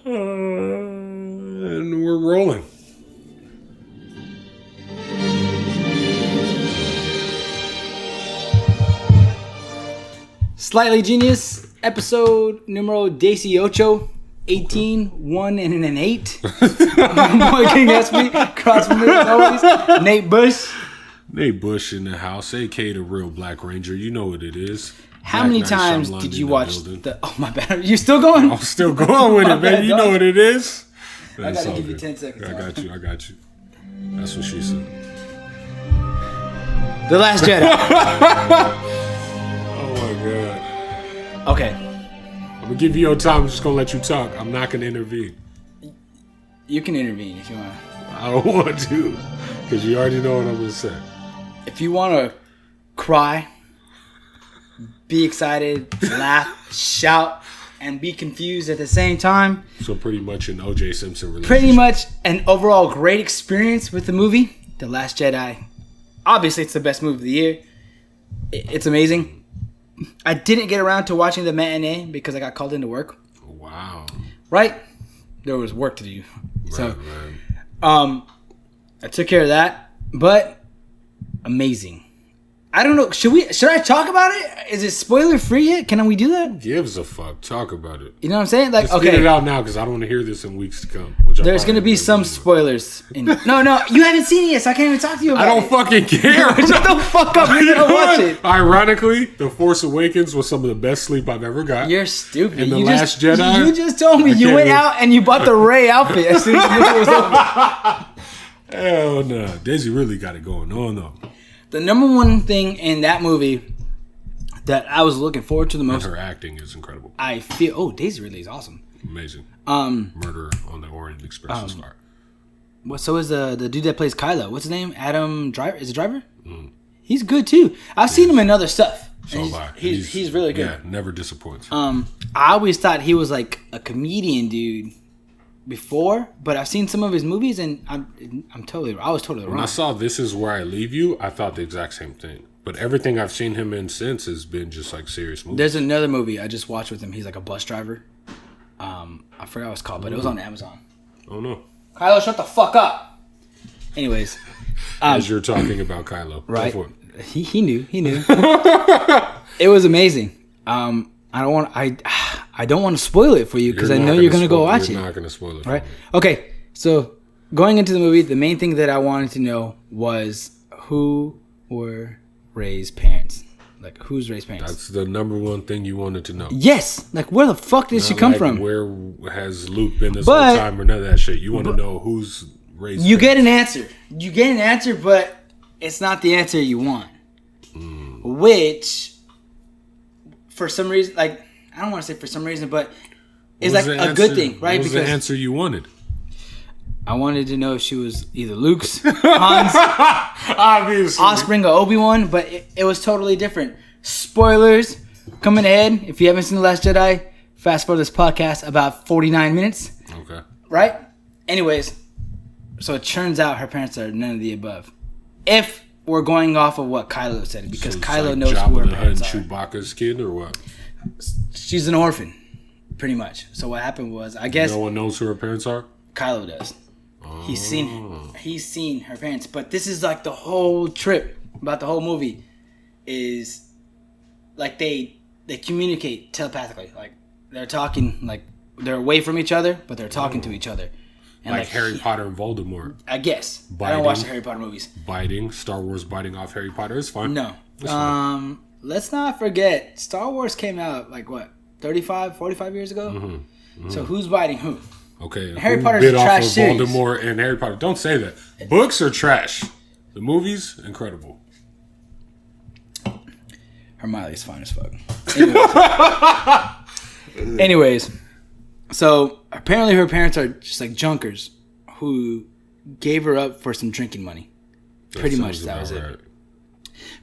And we're rolling. Slightly Genius, episode numero 18, 18, 1, and an 8. My boy King Espy, cross from me as always, Nate Busch. Nate Busch in the house, a.k.a. the real Black Ranger. You know what it is. How Black many Night times Shyamalan did in you the watch building. the... Oh, my bad. You still going? I'm still going with it, man. You know what it is. I That's gotta all give you good. 10 seconds. I got you. That's what she said. The Last Jedi. Oh, my God. Okay. I'm going to give you your time. I'm just going to let you talk. I'm not going to intervene. You can intervene if you want. I don't want to. Because you already know what I'm going to say. If you want to cry, be excited, laugh, shout, and be confused at the same time. So pretty much an O.J. Simpson relationship. Pretty much an overall great experience with the movie, The Last Jedi. Obviously, it's the best movie of the year. It's amazing. I didn't get around to watching the matinee because I got called into work. Wow. Right? There was work to do. So, Right. I took care of that. But, amazing. I don't know. Should I talk about it? Is it spoiler free yet? Can we do that? Gives a fuck. Talk about it. You know what I'm saying? Like, Let's okay. get it out now because I don't want to hear this in weeks to come. There's going to be some spoilers. No, you haven't seen it yet, so I can't even talk to you about it. I don't fucking care. Shut the fuck up. You're going to watch it. Ironically, The Force Awakens was some of the best sleep I've ever got. You're stupid. And The Last Jedi? You just told me you went out and you bought the Rey outfit as soon as you knew it was over. Hell no. Daisy really got it going. No. The number one thing in that movie that I was looking forward to the most. And her acting is incredible. I feel. Oh, Daisy Ridley is awesome. Amazing. Murder on the Orient Express was fire. So is the dude that plays Kylo. What's his name? Adam Driver. Is it Driver? He's good too. I've seen him in other stuff. So have I. He's really good. Yeah, never disappoints. I always thought he was like a comedian dude before, but I've seen some of his movies and I was totally wrong. When I saw This Is Where I Leave You, I thought the exact same thing. But everything I've seen him in since has been just like serious movies. There's another movie I just watched with him. He's like a bus driver. I forgot what it's called, but it was on Amazon. Oh no. Kylo, shut the fuck up. Anyways. As you're talking about Kylo. Right. Go for it. He knew. It was amazing. I don't want to spoil it for you because I know you're going to go watch it. You're not going to spoil it. Right? Okay. So going into the movie, the main thing that I wanted to know was who were Rey's parents. Like, who's Rey's parents? That's the number one thing you wanted to know. Yes. Like, where the fuck did she come from? Where has Luke been this whole time or none of that shit? You want to know who's Rey's parents. You get an answer. You get an answer, but it's not the answer you want. Which, for some reason, like, I don't want to say for some reason, but it's like a good thing, right? What was the answer you wanted? I wanted to know if she was either Luke's, Han's, obviously, offspring, or Obi-Wan, but it was totally different. Spoilers coming ahead. If you haven't seen The Last Jedi, fast forward this podcast about 49 minutes. Okay. Right? Anyways, so it turns out her parents are none of the above. If we're going off of what Kylo said, because So Kylo like knows Jabba who her the parents Hutt are. and Chewbacca's kid or what? She's an orphan, pretty much. So what happened was, I guess No one knows who her parents are? Kylo does. He's seen her parents, but this is like the whole trip about the whole movie is like they communicate telepathically, like they're talking, like they're away from each other, but they're talking to each other. And like Harry Potter and Voldemort. I guess. I Biting. don't watch the Harry Potter movies. Biting, Star Wars biting off Harry Potter is fine. No. It's fine. Let's not forget, Star Wars came out like what, 35, 45 years ago? So who's biting who? Okay, Harry who Potter's bit a off trash of series. Voldemort and Harry Potter. Don't say that. Books are trash. The movies, incredible. Hermione's fine as fuck. Anyways, so apparently her parents are just like junkers who gave her up for some drinking money. Pretty much that was it. Right.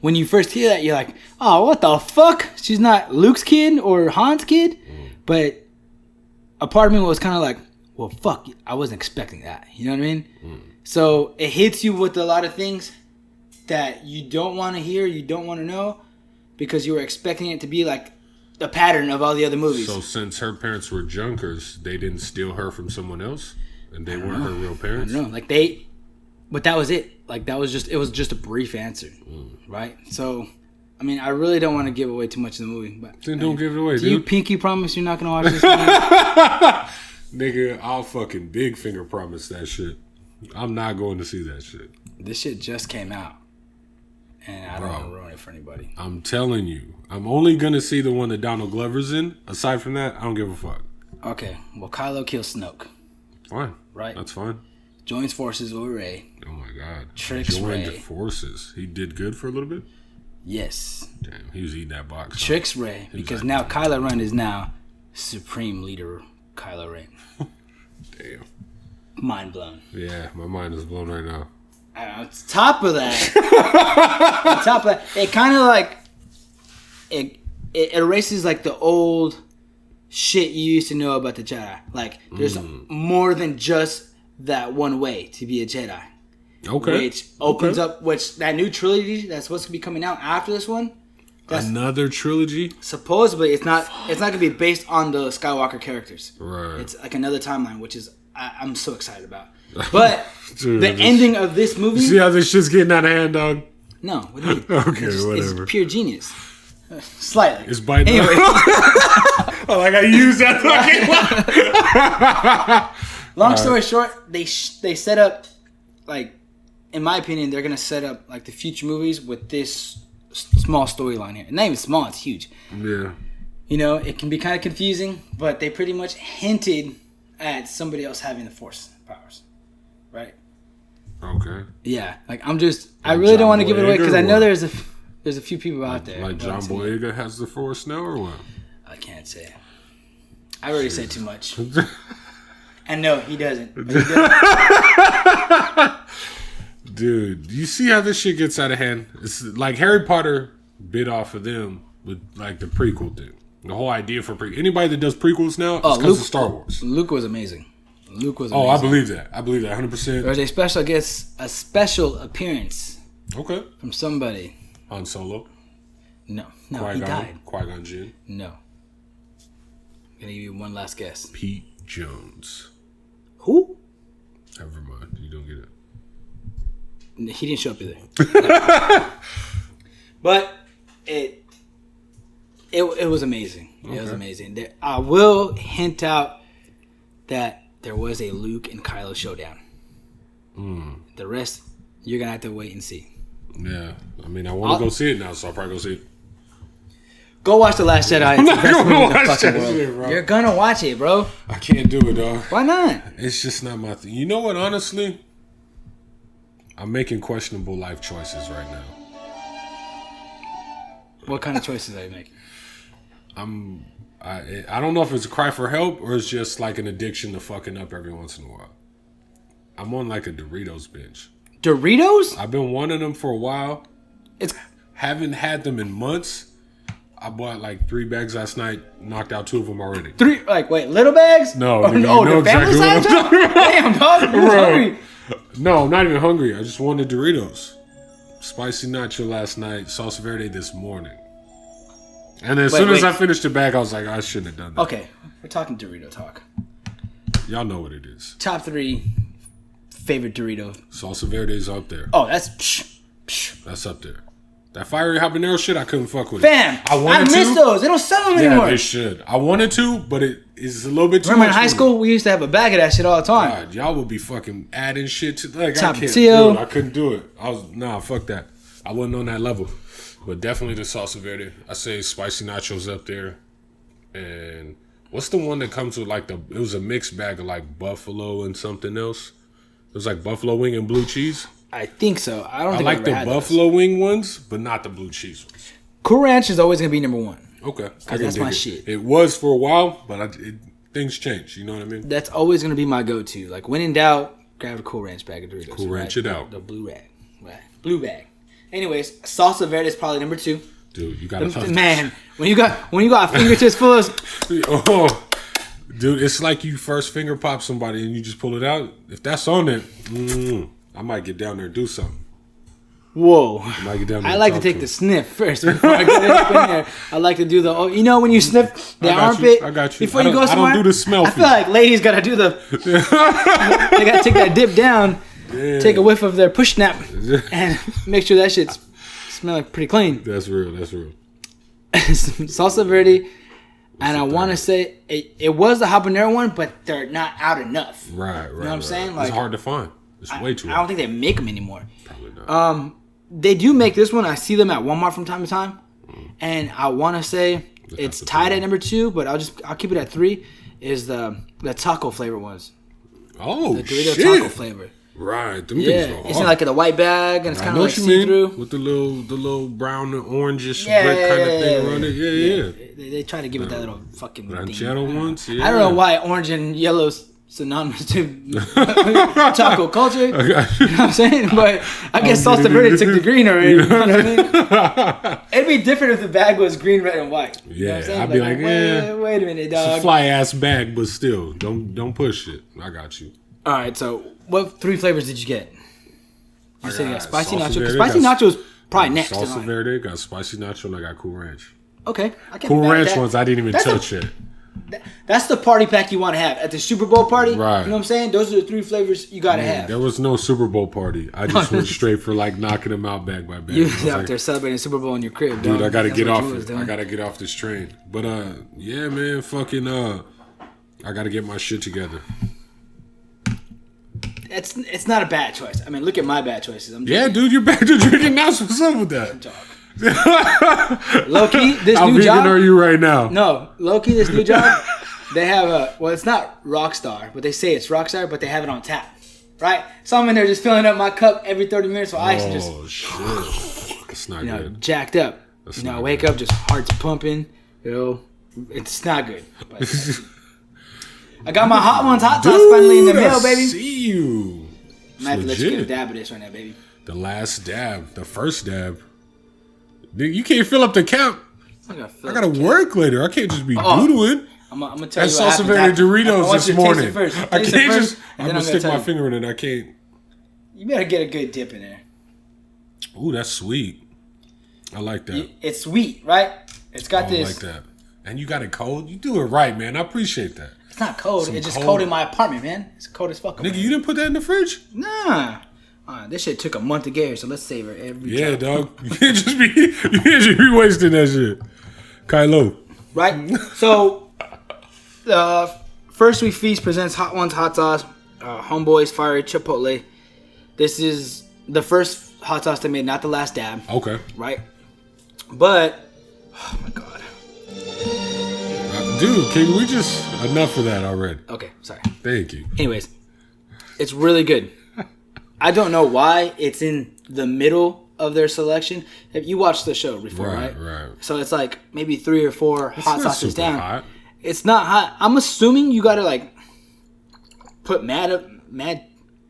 When you first hear that, you're like, oh, what the fuck? She's not Luke's kid or Han's kid? But a part of me was kind of like, well, fuck, I wasn't expecting that. You know what I mean? So it hits you with a lot of things that you don't want to hear, you don't want to know, because you were expecting it to be like the pattern of all the other movies. So since her parents were junkers, they didn't steal her from someone else, and they weren't her real parents. I don't know. But that was it. Like it was just a brief answer, right? So, I mean, I really don't want to give away too much of the movie, but then don't give it away, do dude. you pinky promise you're not gonna watch this movie? Nigga, I'll fucking big finger promise that shit. I'm not going to see that shit. This shit just came out, and I don't want to ruin it for anybody. I'm telling you, I'm only gonna see the one that Donald Glover's in. Aside from that, I don't give a fuck. Okay, well, Kylo kills Snoke. Fine, right? That's fine. Joins forces with Rey. Oh my god, Tricks joined Rey. forces. He did good for a little bit. Yes. Damn, he was eating that box. Tricks Rey because now Kylo Ren is now supreme leader. Kylo Ren. Damn. Mind blown. Yeah, my mind is blown right now. On top of that, it kind of like it erases like the old shit you used to know about the Jedi. Like there's more than just that one way to be a Jedi. Okay. Which opens up that new trilogy that's supposed to be coming out after this one. Another trilogy? Supposedly it's not gonna be based on the Skywalker characters. Right. It's like another timeline, which is I'm so excited about. But Dude, the ending of this movie. See how this shit's getting out of hand, dog? No, what do you mean? Okay, it's whatever. It's pure genius. Slightly. It's biting. Anyway. Oh, like I used that fucking Long story short, they set up, like, in my opinion, they're gonna set up like the future movies with this small storyline here. Not even small; it's huge. Yeah. You know, it can be kind of confusing, but they pretty much hinted at somebody else having the Force powers, right? Okay. Yeah, like I really don't want to give it away because I know or there's a few people out there. Like John Boyega has the Force now, or what? I can't say. I already said too much. And no, he doesn't. But he does. Dude, you see how this shit gets out of hand? It's like Harry Potter bit off of them with like the prequel thing. The whole idea for anybody that does prequels now is because of Star Wars. Luke was amazing. Oh, I believe that. I believe that 100%. There was a special appearance. Okay. From somebody. Han Solo. No, Qui-Gon, he died. Qui-Gon Jinn. No. I'm gonna give you one last guess. Pete Jones. Who? Never mind. You don't get it. He didn't show up either. But it was amazing. It was amazing. I will hint out that there was a Luke and Kylo showdown. The rest, you're going to have to wait and see. Yeah. I mean, I want to go see it now, so I'll probably go see it. Go watch The Last Jedi. I'm not going to watch that shit, bro. You're going to watch it, bro. I can't do it, dog. Why not? It's just not my thing. You know what, honestly? I'm making questionable life choices right now. What kind of choices are you making? I don't know if it's a cry for help or it's just like an addiction to fucking up every once in a while. I'm on like a Doritos binge. Doritos? I've been wanting them for a while. Haven't had them in months. I bought like 3 bags last night. Knocked out 2 of them already. 3? Like, wait, little bags? No. Oh, no, the family size? Damn, dog. You're hungry. No, I'm not even hungry. I just wanted Doritos. Spicy nacho last night. Salsa verde this morning. And as soon as I finished the bag, I was like, I shouldn't have done that. Okay, we're talking Dorito talk. Y'all know what it is. Top 3 favorite Dorito. Salsa verde's up there. Oh, that's... That's up there. That fiery habanero shit, I couldn't fuck with Fam, it. I miss those. They don't sell them anymore. Yeah, they should. I wanted to, but it is a little bit too Remember much. in high school, we used to have a bag of that shit all the time. God, y'all would be fucking adding shit to like Top I can't Tio. do it. I couldn't do it. Fuck that. I wasn't on that level. But definitely the salsa verde. I say spicy nachos up there. And what's the one that comes with like it was a mixed bag of like buffalo and something else. It was like buffalo wing and blue cheese. I think so. I like the buffalo wing ones, but not the blue cheese ones. Cool Ranch is always gonna be number 1. Okay, that's my shit. It was for a while, but things change. You know what I mean? That's always gonna be my go-to. Like when in doubt, grab a Cool Ranch bag of Doritos. Cool Ranch it out. The blue bag, blue bag. Anyways, salsa verde is probably number 2. Dude, you gotta man. When you got fingertips full of. Oh, dude, it's like you first finger pop somebody and you just pull it out. If that's on it, I might get down there and do something. Whoa. I like to take the sniff first before I get up in there. I like to do the, when you sniff the armpit. I got you. Before you go somewhere. I don't do the smell. I feel like ladies got to do the, they got to take that dip down, take a whiff of their push snap, and make sure that shit's smell like pretty clean. That's real. Salsa verde. And I want to say it was the habanero one, but they're not out enough. Right. You know what I'm saying? Like, it's hard to find. It's way too hard. I don't think they make them anymore. Probably not. They do make this one. I see them at Walmart from time to time. And I want to say it's tied at number 2, but I'll keep it at 3. Is the taco flavor ones. Oh, the Dorito shit. taco flavor. Right. Them things are it's in like in a white bag, and it's kind of like see-through. With the little brown and orangish brick kind of thing around it. Yeah. They try to give it that little fucking ranchero thing. ones. Yeah. I don't know why orange and yellow's synonymous to taco culture. You know what I'm saying? But I guess salsa verde took the green already. You know what I mean? It'd be different if the bag was green, red, and white. Yeah, you know what I'm saying? I'd be like, wait a minute, dog. It's a fly ass bag, but still, don't push it. I got you. All right, so what 3 flavors did you get? You said you got spicy nacho. Verde, Spicy nacho is probably next. Salsa verde, got spicy nacho, and I got Cool Ranch. Okay, I can. Cool Ranch ones I didn't even touch yet. That's the party pack you want to have at the Super Bowl party. Right. You know what I'm saying? Those are the 3 flavors you got to have. There was no Super Bowl party. I just went straight for like knocking them out bag by bag. You was out there celebrating Super Bowl in your crib, dude. Dog. I gotta get off it. I gotta get off this train. But yeah, man, fucking I gotta get my shit together. It's not a bad choice. I mean, look at my bad choices. Yeah, dude, you're back to drinking now. So what's up with that? Low-key, this How new job. How vegan are you right now? No, low-key, this new job. They have it's not Rockstar, but they say it's Rockstar, but they have it on tap, right? So I'm in there just filling up my cup every 30 minutes with ice and just. Oh shit, that's not good. Jacked up. That's I wake up just heart's pumping. It's not good. But, I got my hot ones, hot sauce finally in the mail, baby. I see you. I have to let you get a dab of this right now, baby. The last dab, the first dab. Dude, you can't fill up the cap. I gotta work later. I can't just be doodling. I'm gonna tell you what happened. That salsa verde Doritos this morning. I can't just. I'm gonna stick my finger in it. I can't. You better get a good dip in there. Ooh, that's sweet. I like that. It's sweet, right? It's got this. I like that. And you got it cold. You do it right, man. I appreciate that. It's not cold. It's just cold in my apartment, man. It's cold as fuck. Nigga, you didn't put that in the fridge? Nah. This shit took a month to get here, so let's savor every time. Dog. You can't just be wasting that shit. Kylo. Right? So, First We Feast presents Hot Ones, Hot Sauce, Homeboys Fire Chipotle. This is the first hot sauce they made, not the last dab. Okay. Right? But, oh my God. Dude, can we just... Enough of that already. Okay, sorry. Thank you. Anyways, it's really good. I don't know why it's in the middle of their selection. If you watched the show before, right? Right. So it's like maybe 3 or 4 hot sauces down. Hot. It's not hot. I'm assuming you gotta like put mad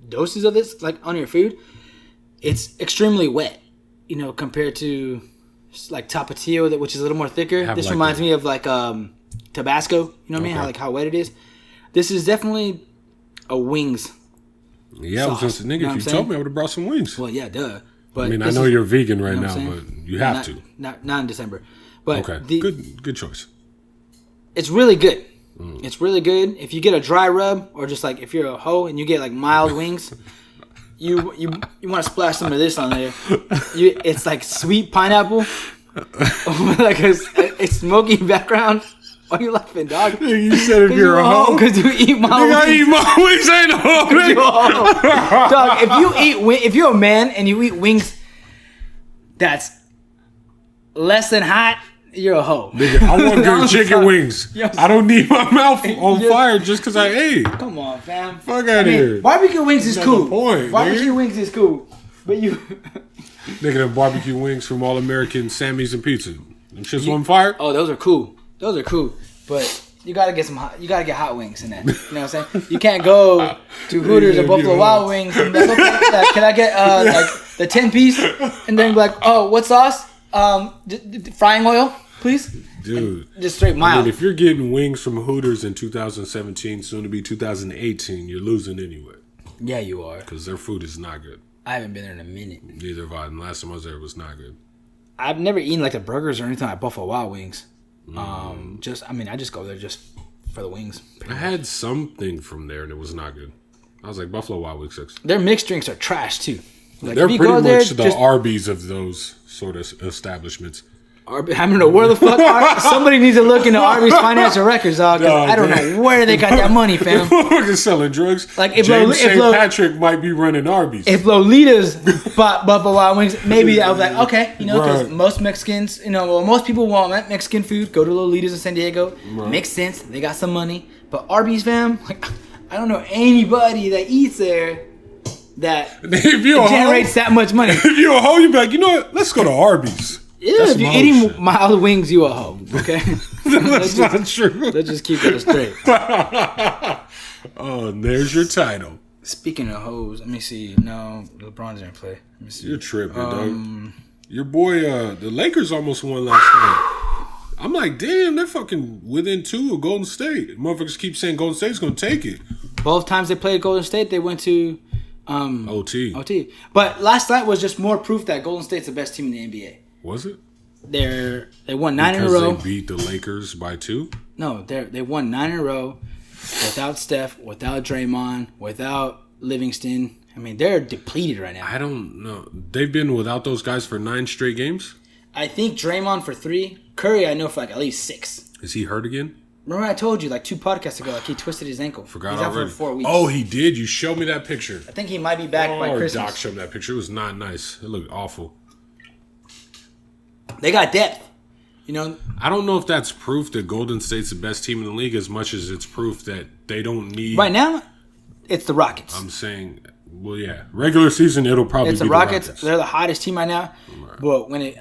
doses of this like on your food. It's extremely wet, compared to like Tapatio, which is a little more thicker. This reminds me of like Tabasco. You know what I mean? How wet it is. This is definitely a wings. Yeah, sauce. I was just nigga. If you told me, I would have brought some wings. Well, yeah, duh. But I mean, I know you're vegan right now, but you have to. Not in December. But okay, good choice. It's really good. It's really good. If you get a dry rub, or just like if you're a hoe and you get like mild wings, you want to splash some of this on there. It's like sweet pineapple, like a smoky background. Why are you laughing, dog? You said if you're a hoe. Because you eat my wings. I eat my wings. I ain't a hoe. Dog, if you're a man and you eat wings that's less than hot, you're a hoe. Nigga, I want good chicken wings. I don't need my mouth on fire just because I ate. Come on, fam. Fuck out of here. Barbecue wings is cool. Point, barbecue wings is cool. But you... Nigga, them barbecue wings from All American Sammy's and Pizza. Them shits on fire? Oh, those are cool. Those are cool, but you gotta get you gotta get hot wings in that. You know what I'm saying? You can't go to Hooters or Buffalo Wild Wings and be like, okay, can I get like the 10-piece? And then be like, oh, what sauce? Frying oil, please. Dude, just straight mild. I mean, if you're getting wings from Hooters in 2017, soon to be 2018, you're losing anyway. Yeah, you are. Because their food is not good. I haven't been there in a minute. Neither have I. And last time I was there, it was not good. I've never eaten like the burgers or anything at Buffalo Wild Wings. I just go there just for the wings. I had something from there and it was not good. I was like, Buffalo Wild Wings sucks. Their mixed drinks are trash too. Like, they're pretty much the Arbys of those sort of establishments. I don't know where the fuck. Somebody needs to look into Arbys financial records, dog. I don't know where they got that money, fam. We're just selling drugs. Like if James St. Patrick might be running Arbys. If Lolita's bought Buffalo Wild Wings, maybe I was like, okay, because most Mexicans, most people want Mexican food. Go to Lolita's in San Diego. Right. Makes sense. They got some money. But Arbys, fam, like I don't know anybody that eats there that generates that much money. If you're a hoe, you'd be like, you know what? Let's go to Arbys. Yeah, if you're eating mild wings, you a hoe. Okay, that's not true. Let's just keep it straight. Oh, there's your title. Speaking of hoes, let me see. No, LeBron's didn't play. Let me see. You're tripping, dog. Your boy, the Lakers almost won last night. I'm like, damn, they're fucking within 2 of Golden State. Motherfuckers keep saying Golden State's gonna take it. Both times they played Golden State, they went to OT. But last night was just more proof that Golden State's the best team in the NBA. Was it? They won 9 in a row. Because they beat the Lakers by 2? No, they won 9 in a row without Steph, without Draymond, without Livingston. I mean, they're depleted right now. I don't know. They've been without those guys for 9 straight games? I think Draymond for 3. Curry, I know for like at least 6. Is he hurt again? Remember I told you like 2 podcasts ago, like he twisted his ankle. Forgot He's out already. for 4 weeks. Oh, he did? You showed me that picture. I think he might be back by Christmas. Doc showed me that picture. It was not nice. It looked awful. They got depth. I don't know if that's proof that Golden State's the best team in the league as much as it's proof that they don't need... Right now, it's the Rockets. I'm saying, well, yeah. Regular season, it'll probably be the Rockets. They're the hottest team right now. Right. But when it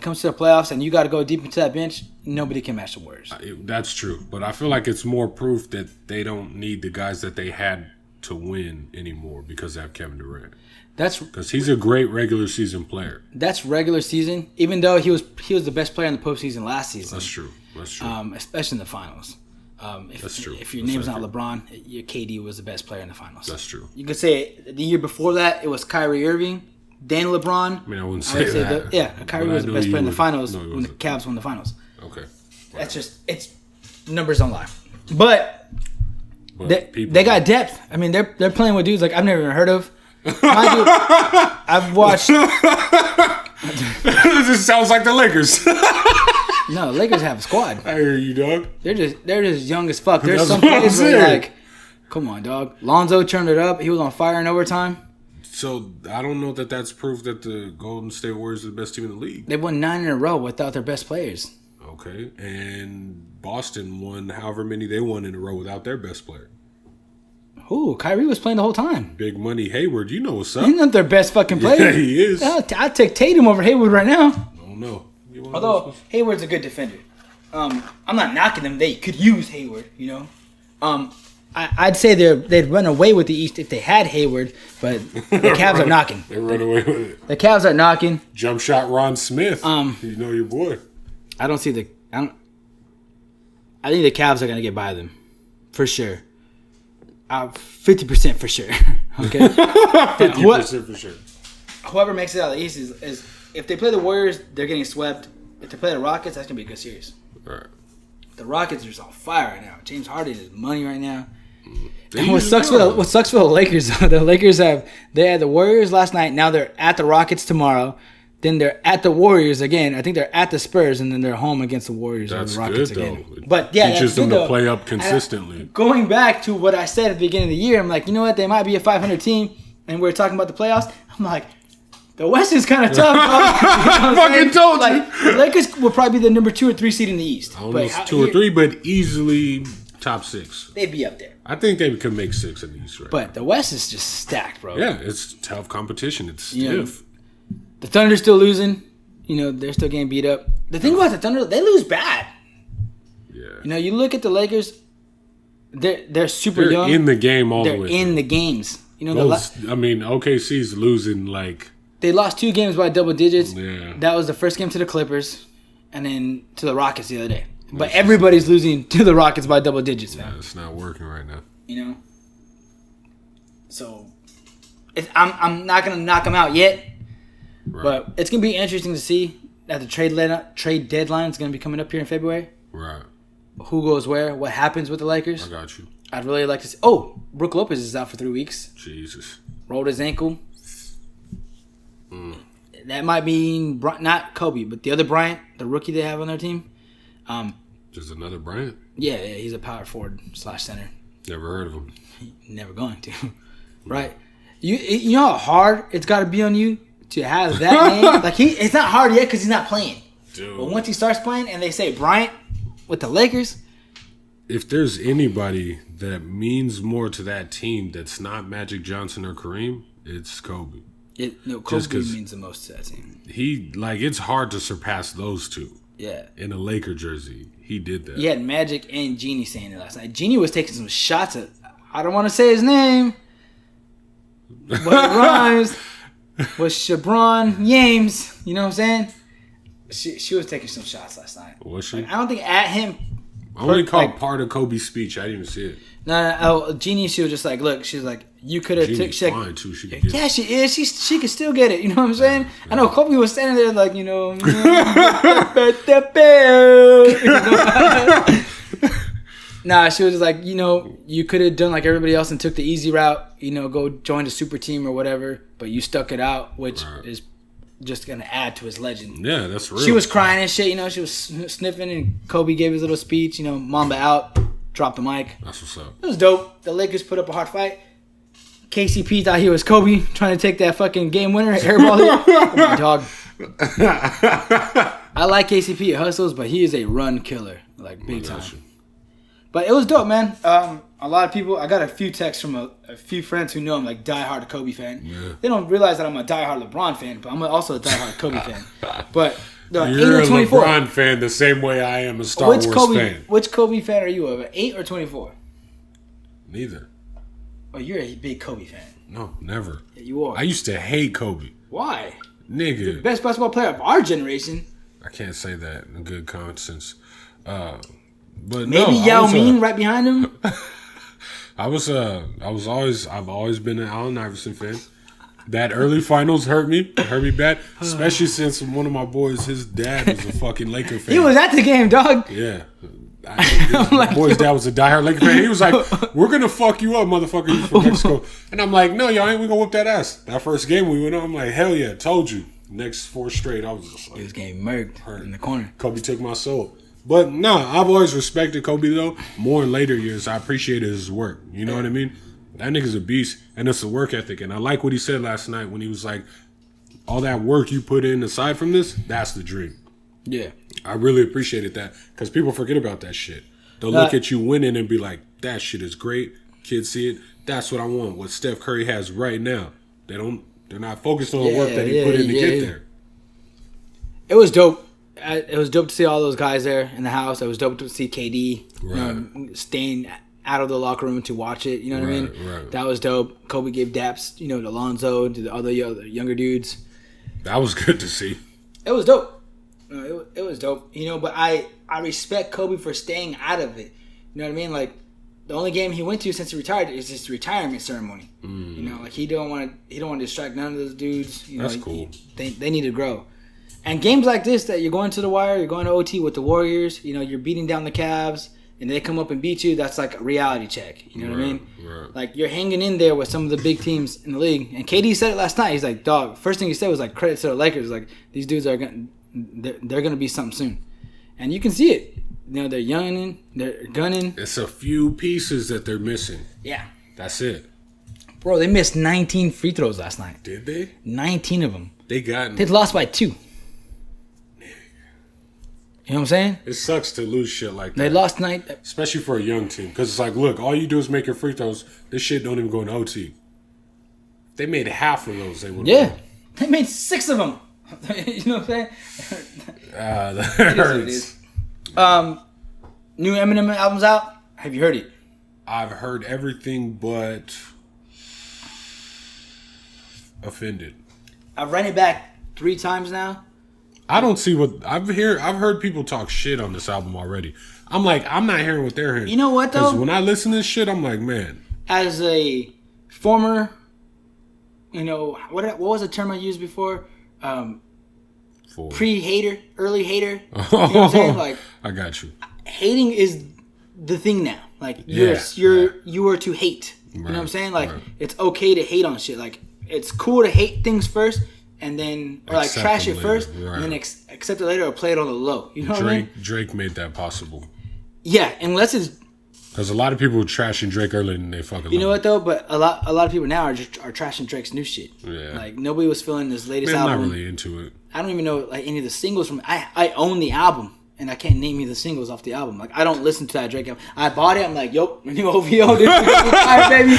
comes to the playoffs and you got to go deep into that bench, nobody can match the Warriors. That's true. But I feel like it's more proof that they don't need the guys that they had to win anymore because they have Kevin Durant. That's because he's a great regular season player. That's regular season, even though he was the best player in the postseason last season. That's true. Especially in the finals. That's true. If your name's not LeBron, your KD was the best player in the finals. That's true. You could say the year before that it was Kyrie Irving, then LeBron. I mean, I wouldn't say that. Kyrie was the best player in the finals when the Cavs won the finals. Okay. That's it's numbers don't lie. But they got depth. I mean, they're playing with dudes like I've never even heard of. I've watched. This sounds like the Lakers. No, the Lakers have a squad. I hear you, dog. They're just young as fuck. There's some players where you're like, come on, dog. Lonzo turned it up. He was on fire in overtime. So I don't know that that's proof that the Golden State Warriors are the best team in the league. They won 9 in a row without their best players. Okay, and Boston won however many they won in a row without their best player. Ooh, Kyrie was playing the whole time. Big money Hayward, you know what's up. He's not their best fucking player. Yeah, he is. I'd take Tatum over Hayward right now. I don't know. Although Hayward's a good defender. I'm not knocking them. They could use Hayward, I'd say they'd run away with the East if they had Hayward, but the Cavs are knocking. They run away with it. The Cavs are knocking. Jump shot Ron Smith. You know your boy. I think the Cavs are gonna get by them, for sure. 50% for sure. Okay. 50% for sure. Whoever makes it out of the East is if they play the Warriors, they're getting swept. If they play the Rockets, that's gonna be a good series. All right. The Rockets are just on fire right now. James Harden is money right now. And what sucks for the Lakers, though, the Lakers had the Warriors last night. Now they're at the Rockets tomorrow. Then they're at the Warriors again. I think they're at the Spurs, and then they're home against the Warriors or the Rockets good, again. Though. But yeah, teaches them to play up consistently. Going back to what I said at the beginning of the year, I'm like, you know what? They might be a 500 team, and we're talking about the playoffs. I'm like, the West is kind of tough. I fucking told you. The Lakers will probably be the number 2 or 3 seed in the East. Almost 2 or 3, but easily top 6. They'd be up there. I think they could make 6 in the East, right? But the West is just stacked, bro. Yeah, it's tough competition. It's stiff. The Thunder's still losing. They're still getting beat up. The thing about the Thunder, they lose bad. Yeah. You look at the Lakers, they're super young. They're in the game all the way. They're in the games. OKC's losing like... They lost 2 games by double digits. Yeah. That was the first game to the Clippers and then to the Rockets the other day. But everybody's losing to the Rockets by double digits, man. Yeah, it's not working right now. So, I'm not gonna knock him out yet, Right. but it's gonna be interesting to see that the trade deadline is gonna be coming up here in February. Right. Who goes where? What happens with the Lakers? I got you. I'd really like to see. Oh, Brook Lopez is out for 3 weeks. Jesus. Rolled his ankle. That might mean not Kobe, but the other Bryant, the rookie they have on their team. Just another Bryant? Yeah, he's a power forward / center. Never heard of him. Never going to, right? You know how hard it's got to be on you to have that name. Like it's not hard yet because he's not playing. Dude. But once he starts playing and they say Bryant with the Lakers, if there's anybody that means more to that team that's not Magic Johnson or Kareem, it's Kobe. Kobe means the most to that team. It's hard to surpass those two. Yeah. In a Laker jersey, he did that. He had Magic and Genie saying it last night. Genie was taking some shots at. I don't want to say his name, but it rhymes with Shabron James. You know what I'm saying? She was taking some shots last night. Was she? Like, I don't think at him. I only caught part of Kobe's speech. I didn't even see it. No. Genie, she was just like, look, she's like, you could have took. She's fine like, too. She could yeah, she is. She could still get it. You know what I'm saying? I know Kobe was standing there like, you know. Nah, she was just like, you know, you could have done like everybody else and took the easy route. You know, go join the super team or whatever. But you stuck it out, which is just gonna add to his legend. Yeah, that's real. She was crying and shit. You know, she was sniffing, and Kobe gave his little speech. You know, Mamba out, dropped the mic. That's what's up. It was dope. The Lakers put up a hard fight. KCP thought he was Kobe trying to take that fucking game winner airball. Oh my dog. I like KCP. It hustles, but he is a run killer, like big time. But it was dope, man. A lot of people. I got a few texts from a few friends who know I'm like diehard Kobe fan. Yeah. They don't realize that I'm a diehard LeBron fan, but I'm also a diehard Kobe fan. But you're a LeBron fan the same way I am a Star Wars fan. Which Kobe fan are you of? 8 or 24? Neither. Oh, you're a big Kobe fan. No, never. Yeah, you are. I used to hate Kobe. Why? Nigga. The best basketball player of our generation. I can't say that in good conscience. But maybe Yao Ming right behind him. I've always been an Allen Iverson fan. That early finals hurt me bad, especially since one of my boys, his dad was a fucking Laker fan. He was at the game, dog. Yeah. My boy's dad was a diehard Laker fan. He was like, "We're gonna fuck you up, motherfucker. You from Mexico?" And I'm like, "No, y'all ain't. We gonna whoop that ass." That first game we went on, I'm like, "Hell yeah, told you." Next 4 straight, I was just like, he was getting murked in the corner. Kobe took my soul. But no, I've always respected Kobe though. More in later years, I appreciated his work. You know what I mean? That nigga's a beast, and it's a work ethic. And I like what he said last night when he was like, "All that work you put in aside from this, that's the dream." Yeah. I really appreciated that because people forget about that shit. They'll look at you winning and be like, "That shit is great." Kids see it. That's what I want. What Steph Curry has right now. They're not focused on the work that he put in to get there. It was dope. It was dope to see all those guys there in the house. It was dope to see KD staying out of the locker room to watch it. You know what I mean? Right. That was dope. Kobe gave daps, to Alonzo, to the other younger dudes. That was good to see. It was dope. It was dope. But I respect Kobe for staying out of it. You know what I mean? Like, the only game he went to since he retired is his retirement ceremony. Like he don't want to distract none of those dudes. That's cool. They need to grow. And games like this that you're going to the wire, you're going to OT with the Warriors, you're beating down the Cavs, and they come up and beat you, that's like a reality check. You know what I mean? Right. Like, you're hanging in there with some of the big teams in the league. And KD said it last night. He's like, dog, first thing he said was like, credit to the Lakers. Like, these dudes are they're going to be something soon. And you can see it. They're younging, they're gunning. It's a few pieces that they're missing. Yeah. That's it. Bro, they missed 19 free throws last night. Did they? 19 of them. They lost by 2. You know what I'm saying? It sucks to lose shit like that. They lost tonight. Especially for a young team. Because it's like, look, all you do is make your free throws. This shit don't even go in OT. If they made half of those, they would have won. They made 6 of them. You know what I'm saying? That hurts. New Eminem album's out. Have you heard it? I've heard everything but Offended. I've ran it back 3 times now. I don't see what I've heard people talk shit on this album already. I'm like, I'm not hearing what they're hearing. You know what though? Because when I listen to this shit, I'm like, man. As a former you know, what was the term I used before? Pre-hater, early hater. You know what I'm saying? Like, I got you. Hating is the thing now. Like, you are to hate. You know what I'm saying? Like, it's okay to hate on shit. Like, it's cool to hate things first, and then or like trash it first, and then accept it later or play it on the low. You know what I mean? Drake made that possible. Yeah, unless it's because a lot of people trashing Drake earlier than they fucking. You know what though? But a lot of people now are trashing Drake's new shit. Yeah, like nobody was feeling his latest album. I'm not really into it. I don't even know like any of the singles from. I own the album. And I can't name you the singles off the album. Like, I don't listen to that Drake album. I bought it. I'm like, yo, new OVO. This is baby.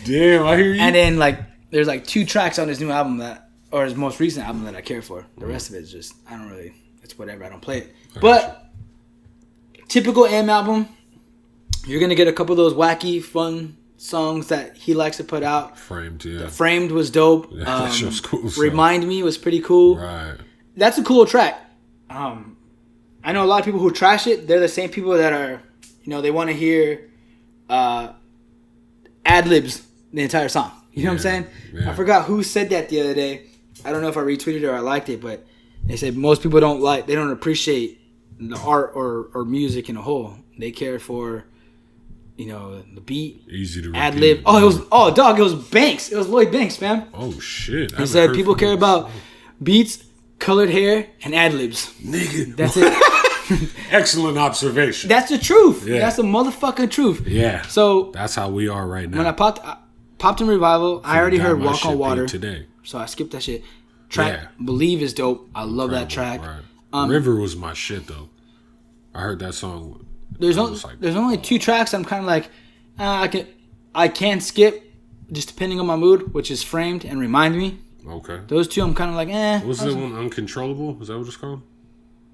Damn, I hear you. And then, like, there's, like, 2 tracks on his new album or his most recent album that I care for. The rest of it is just, I don't really, it's whatever. I don't play it. But, typical M album, you're going to get a couple of those wacky, fun songs that he likes to put out. Framed, yeah. Framed was dope. Yeah, that show's cool. Remind Me was pretty cool. Right. That's a cool track. I know a lot of people who trash it. They're the same people that are, you know, they want to hear ad-libs the entire song. You know what I'm saying? Yeah. I forgot who said that the other day. I don't know if I retweeted it or I liked it, but they said most people they don't appreciate the art or music in a whole. They care for, you know, the beat. Easy to ad-lib. repeat. It was Banks. It was Lloyd Banks, fam. Oh, shit. He said people care about beats, colored hair, and ad-libs. Nigga. That's it. Excellent observation. That's the truth. Yeah. That's the motherfucking truth. Yeah. So that's how we are right now. When I popped in Revival, I already heard Walk on Water today. So I skipped that shit. Believe is dope. I love that track. Right. River was my shit though. I heard that song. There's only 2 tracks I'm kind of like I can skip just depending on my mood, which is Framed and Remind Me. Okay. Those 2 I'm kind of like, eh. What's the one? Uncontrollable? Is that what it's called?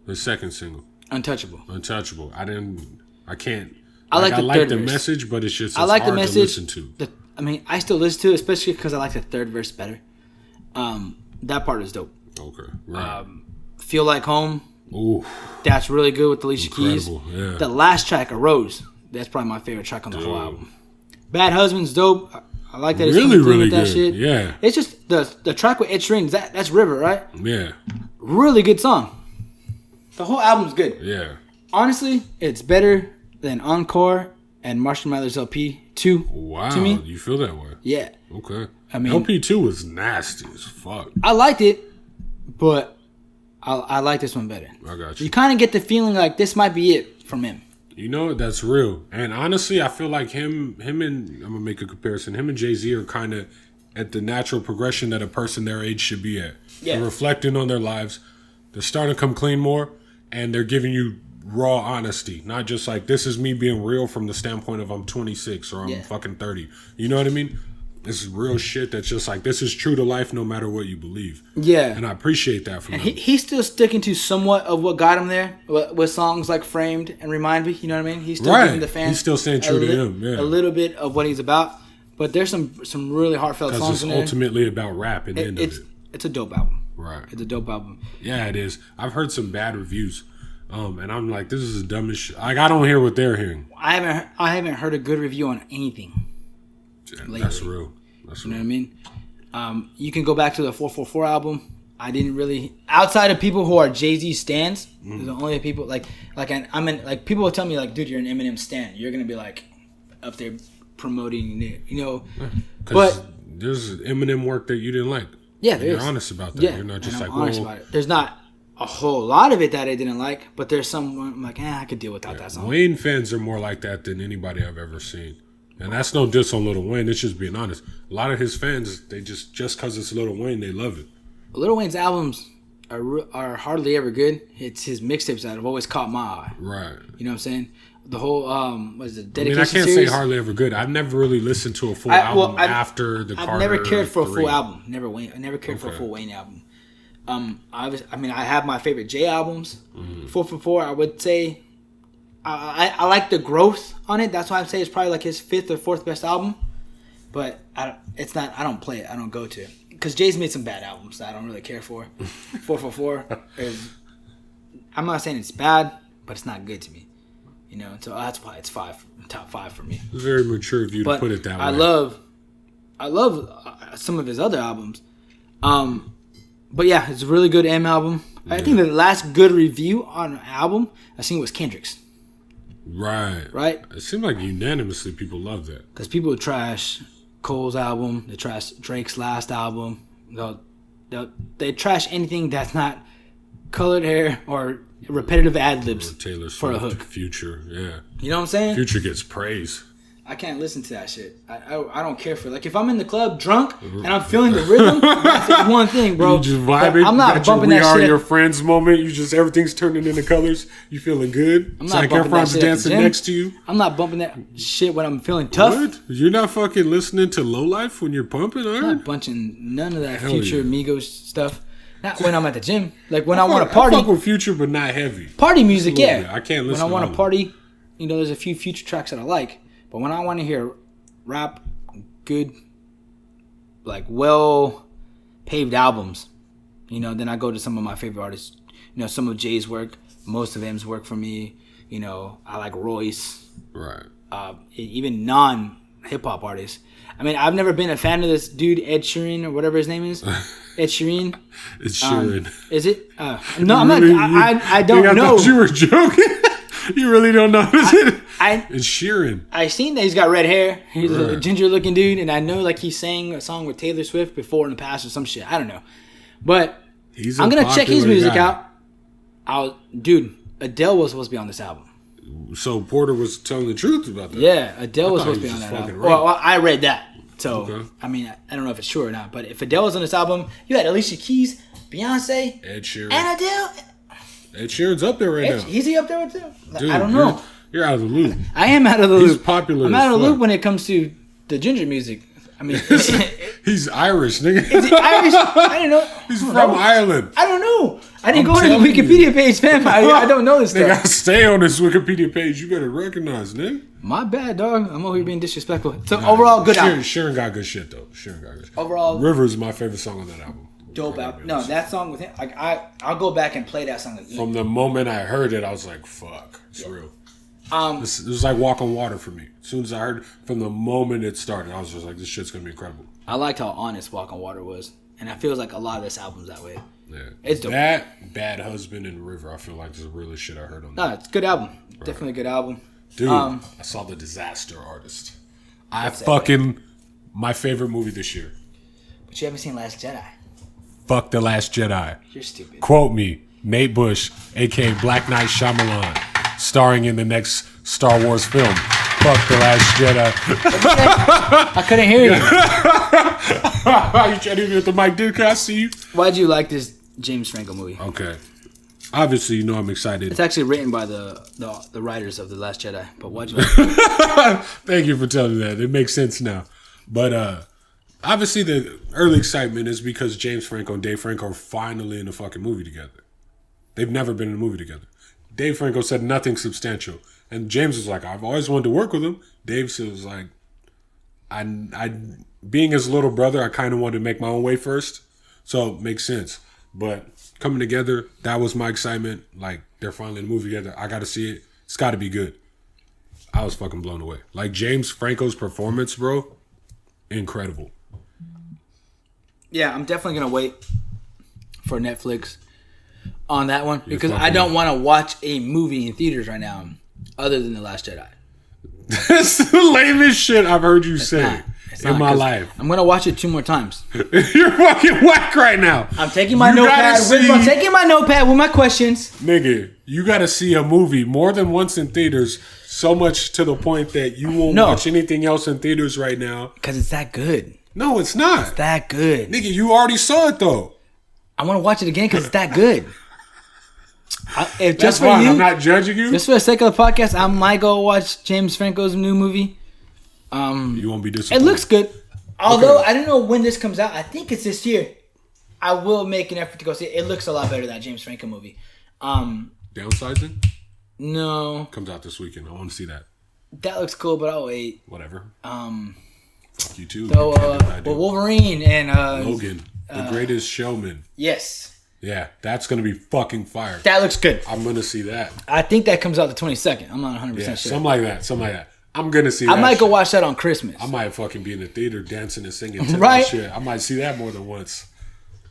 The second single. Untouchable. I can't. I like the message, but it's just I like hard the message. To listen to. I still listen to it, especially because I like the third verse better. That part is dope. Okay. Right. Feel Like Home. Ooh. That's really good with Alicia Keys. Yeah. The last track, Arose. That's probably my favorite track on the whole album. Bad Husband's dope. I like that. It's really with that good. Shit. Yeah. It's just the track with Ed Sheeran. That's River, right? Yeah. Really good song. The whole album's good. Yeah. Honestly, it's better than Encore and Marshall Mathers LP 2. Wow. To me. You feel that way? Yeah. Okay. I mean, LP 2 was nasty as fuck. I liked it, but I like this one better. I got you. You kind of get the feeling like this might be it from him. You know, that's real. And honestly, I feel like him and, I'm going to make a comparison, him and Jay-Z are kind of at the natural progression that a person their age should be at. Yeah. They're reflecting on their lives. They're starting to come clean more, and they're giving you raw honesty. Not just like, this is me being real from the standpoint of I'm 26 or I'm fucking 30. You know what I mean? This is real shit that's just like, this is true to life no matter what you believe. Yeah. And I appreciate that from him. He's still sticking to somewhat of what got him there with songs like Framed and Remind Me. You know what I mean? He's still giving the fans. He's still staying true to him. Yeah. A little bit of what he's about. But there's some really heartfelt songs in there. Because it's ultimately about rap at the end of it. It's a dope album. Right. It's a dope album. Yeah, it is. I've heard some bad reviews. And I'm like, this is the dumbest shit. Like, I don't hear what they're hearing. I haven't heard a good review on anything. Yeah, that's real. You know what I mean? You can go back to the 444 album. I didn't really, outside of people who are Jay-Z stans, the only people people will tell me like, dude, you're an Eminem stan. You're gonna be like up there promoting it, you know. But there's Eminem work that you didn't like. Yeah, there you're is. honest about that. Yeah, you're not just like, honest about it. There's not a whole lot of it that I didn't like, but there's some I'm like, I could deal without that song. Wayne fans are more like that than anybody I've ever seen. And that's no diss on Lil Wayne. It's just being honest. A lot of his fans, they just because it's Lil Wayne, they love it. Lil Wayne's albums are hardly ever good. It's his mixtapes that have always caught my eye. Right. You know what I'm saying? The whole dedication I can't series? say hardly ever good. I've never really listened to a full album after the Carter. I've never cared for 3. a full album. I never cared for a full Wayne album. I have my favorite J albums. 444, I would say. I like the growth on it. That's why I'd say it's probably like his 5th or 4th best album. But I don't play it. I don't go to it. Because Jay's made some bad albums that I don't really care for. 444 is, I'm not saying it's bad, but it's not good to me. You know, so that's why it's top 5 for me. It's very mature of you to put it that way. I love I love some of his other albums. But yeah, it's a really good M album. Yeah. I think the last good review on an album I seen was Kendrick's. Right. It seemed like unanimously people loved that. Because people trash Cole's album, they trash Drake's last album. They trash anything that's not colored hair or repetitive ad libs Taylor Swift, for a hook. Future, yeah. You know what I'm saying? Future gets praise. I can't listen to that shit. I don't care for it. Like if I'm in the club drunk and I'm feeling the rhythm, that's one thing, bro. You just vibing. I'm not bumping that shit. We are your friends moment. You just everything's turning into colors. You feeling good. I'm not bumping that shit dancing next to you. I'm not bumping that shit when I'm feeling tough. What? You're not fucking listening to Low Life when you're pumping, I'm not bunching none of that Future Migos stuff. Not when I'm at the gym. Like when I want to party. I fuck with Future, but not heavy. Party music, yeah. I can't listen. When I want to party, there's a few Future tracks that I like. But when I want to hear rap, good, like well-paved albums, then I go to some of my favorite artists. Some of Jay's work, most of M's work for me. I like Royce. Right. Even non-hip-hop artists. I mean, I've never been a fan of this dude, Ed Sheeran, or whatever his name is. Ed Sheeran. It's Sheeran. Is it? No, I'm not. I don't know. I thought you were joking. You really don't know. It's Sheeran. I seen that he's got red hair. He's a ginger-looking dude, and I know like he sang a song with Taylor Swift before in the past or some shit. I don't know, but I'm gonna check his music out. Dude, Adele was supposed to be on this album. So Porter was telling the truth about that. Yeah, Adele was supposed to be on that album. Right. Well, I read that. So, okay. I mean, I don't know if it's true or not, but if Adele was on this album, you had Alicia Keys, Beyonce, Ed Sheeran, and Adele. Ed Sheeran's up there right now. Is he up there with them? Dude, I don't know. You're out of the loop. I am out of the loop. He's popular. I'm out of the loop when it comes to the ginger music. I mean, he's Irish, nigga. Is he Irish? I didn't know. He's from Ireland. I don't know. I didn't go to the Wikipedia page, fam. I don't know this stuff. Nigga, I stay on this Wikipedia page. You better recognize, nigga. My bad, dog. I'm over here being disrespectful. So overall, good album. Sheeran got good shit though. Overall, River is my favorite song on that album. Dope album. No, that song with him. Like I'll go back and play that song again. From the moment I heard it, I was like, "Fuck, it's real." It was like Walk on Water for me. As soon as I heard, from the moment it started, I was just like, "This shit's gonna be incredible." I liked how honest Walk on Water was, and it feels like a lot of this album's that way. Yeah, it's dope. That, Bad Husband, and River, I feel like is the realest shit I heard on that. No, it's a good album. Right. Definitely a good album. Dude, I saw The Disaster Artist. My favorite movie this year. But you haven't seen Last Jedi. Fuck The Last Jedi. You're stupid. Quote me, Nate Busch, a.k.a. Black Night Shyamalan, starring in the next Star Wars film. Fuck The Last Jedi. I couldn't hear you. You trying to get the mic, dude? Can I see you? Why'd you like this James Franco movie? Okay. Obviously, I'm excited. It's actually written by the writers of The Last Jedi. But why'd you like it? Thank you for telling me that. It makes sense now. But obviously, the early excitement is because James Franco and Dave Franco are finally in a fucking movie together. They've never been in a movie together. Dave Franco said nothing substantial. And James was like, I've always wanted to work with him. Dave was like, I being his little brother, I kind of wanted to make my own way first. So it makes sense. But coming together, that was my excitement. Like, they're finally in a movie together. I got to see it. It's got to be good. I was fucking blown away. Like, James Franco's performance, bro, incredible. Yeah, I'm definitely going to wait for Netflix on that one. Because I don't want to watch a movie in theaters right now other than The Last Jedi. That's the lamest shit I've heard you say in my life. I'm going to watch it 2 more times. You're fucking whack right now. I'm taking my notepad with my questions. Nigga, you got to see a movie more than once in theaters, so much to the point that you won't watch anything else in theaters right now. Because it's that good. No, it's not. It's that good. Nigga, you already saw it, though. I want to watch it again because it's that good. That's fine. I'm not judging you. Just for the sake of the podcast, I might go watch James Franco's new movie. You won't be disappointed. It looks good. Although, I don't know when this comes out. I think it's this year. I will make an effort to go see it. It looks a lot better than that James Franco movie. Downsizing? No. Comes out this weekend. I want to see that. That looks cool, but I'll wait. Whatever. Fuck you too. So, Wolverine and... Logan. The Greatest Showman. Yes. Yeah, that's going to be fucking fire. That looks good. I'm going to see that. I think that comes out the 22nd. I'm not 100% sure. Something like that. I'm gonna see. I might go shit. watch that on Christmas. I might fucking be in the theater dancing and singing to Right? that shit. I might see that more than once.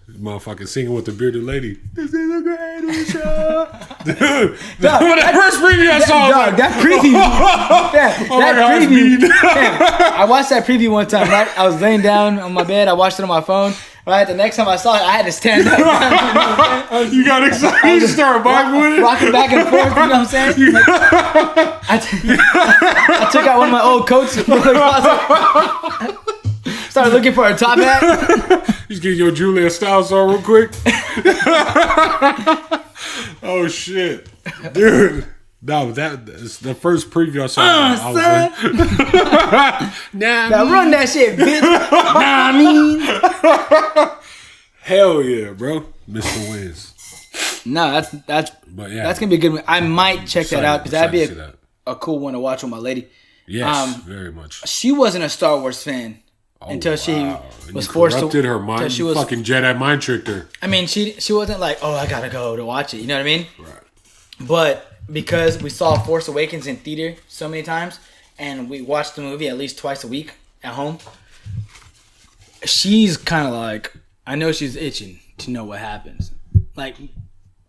Motherfucking singing with the bearded lady. This is a great show. Dude, that first preview I saw. That preview. That preview. I watched that preview one time, right? I was laying down on my bed. I watched it on my phone. Right? The next time I saw it, I had to stand up. You got excited. You started vibing with it? Rocking back and forth, you know what I'm saying? Like, I took out one of my old coats from the closet. Started looking for a top hat. Just get your Julia Stiles on real quick. Oh shit, dude! No, that's the first preview I saw. I was like, now run that shit, bitch. Nah, I mean, hell yeah, bro, Mr. Wiz. No, that's gonna be a good one. I might check that out because that'd be a cool one to watch with my lady. Yes, very much. She wasn't a Star Wars fan. Until she was forced to. Corrupted her mind. She was fucking Jedi mind tricked her. I mean, she wasn't like, oh, I gotta go to watch it. You know what I mean? Right. But because we saw Force Awakens in theater so many times, and we watched the movie at least twice a week at home, she's kind of like, I know she's itching to know what happens. Like,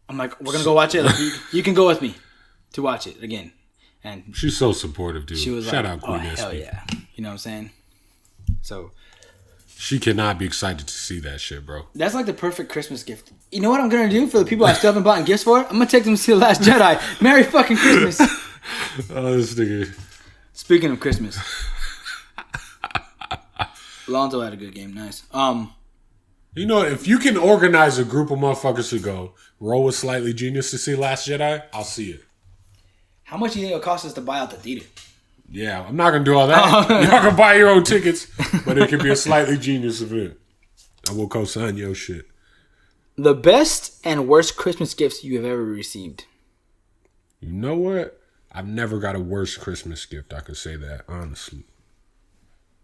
I'm like, we're gonna go watch it. Like, you can go with me to watch it again. And she's so supportive, dude. She was Shout like, out Queen oh, Espy. hell yeah. You know what I'm saying? So she cannot be excited to see that shit, bro. That's like the perfect Christmas gift. You know what I'm gonna do for the people I still haven't bought gifts for? I'm gonna take them to see The Last Jedi. Merry fucking Christmas. Oh, this nigga. Speaking of Christmas, Lonzo had a good game. Nice. You know, if you can organize a group of motherfuckers to go roll with Slightly Genius to see Last Jedi, I'll see it. How much do you think it'll cost us to buy out the theater? Yeah, I'm not gonna do all that. You're not gonna buy your own tickets, but it could be a Slightly Genius event. I will co-sign your shit. The best and worst Christmas gifts you have ever received. You know what? I've never got a worse Christmas gift. I can say that honestly.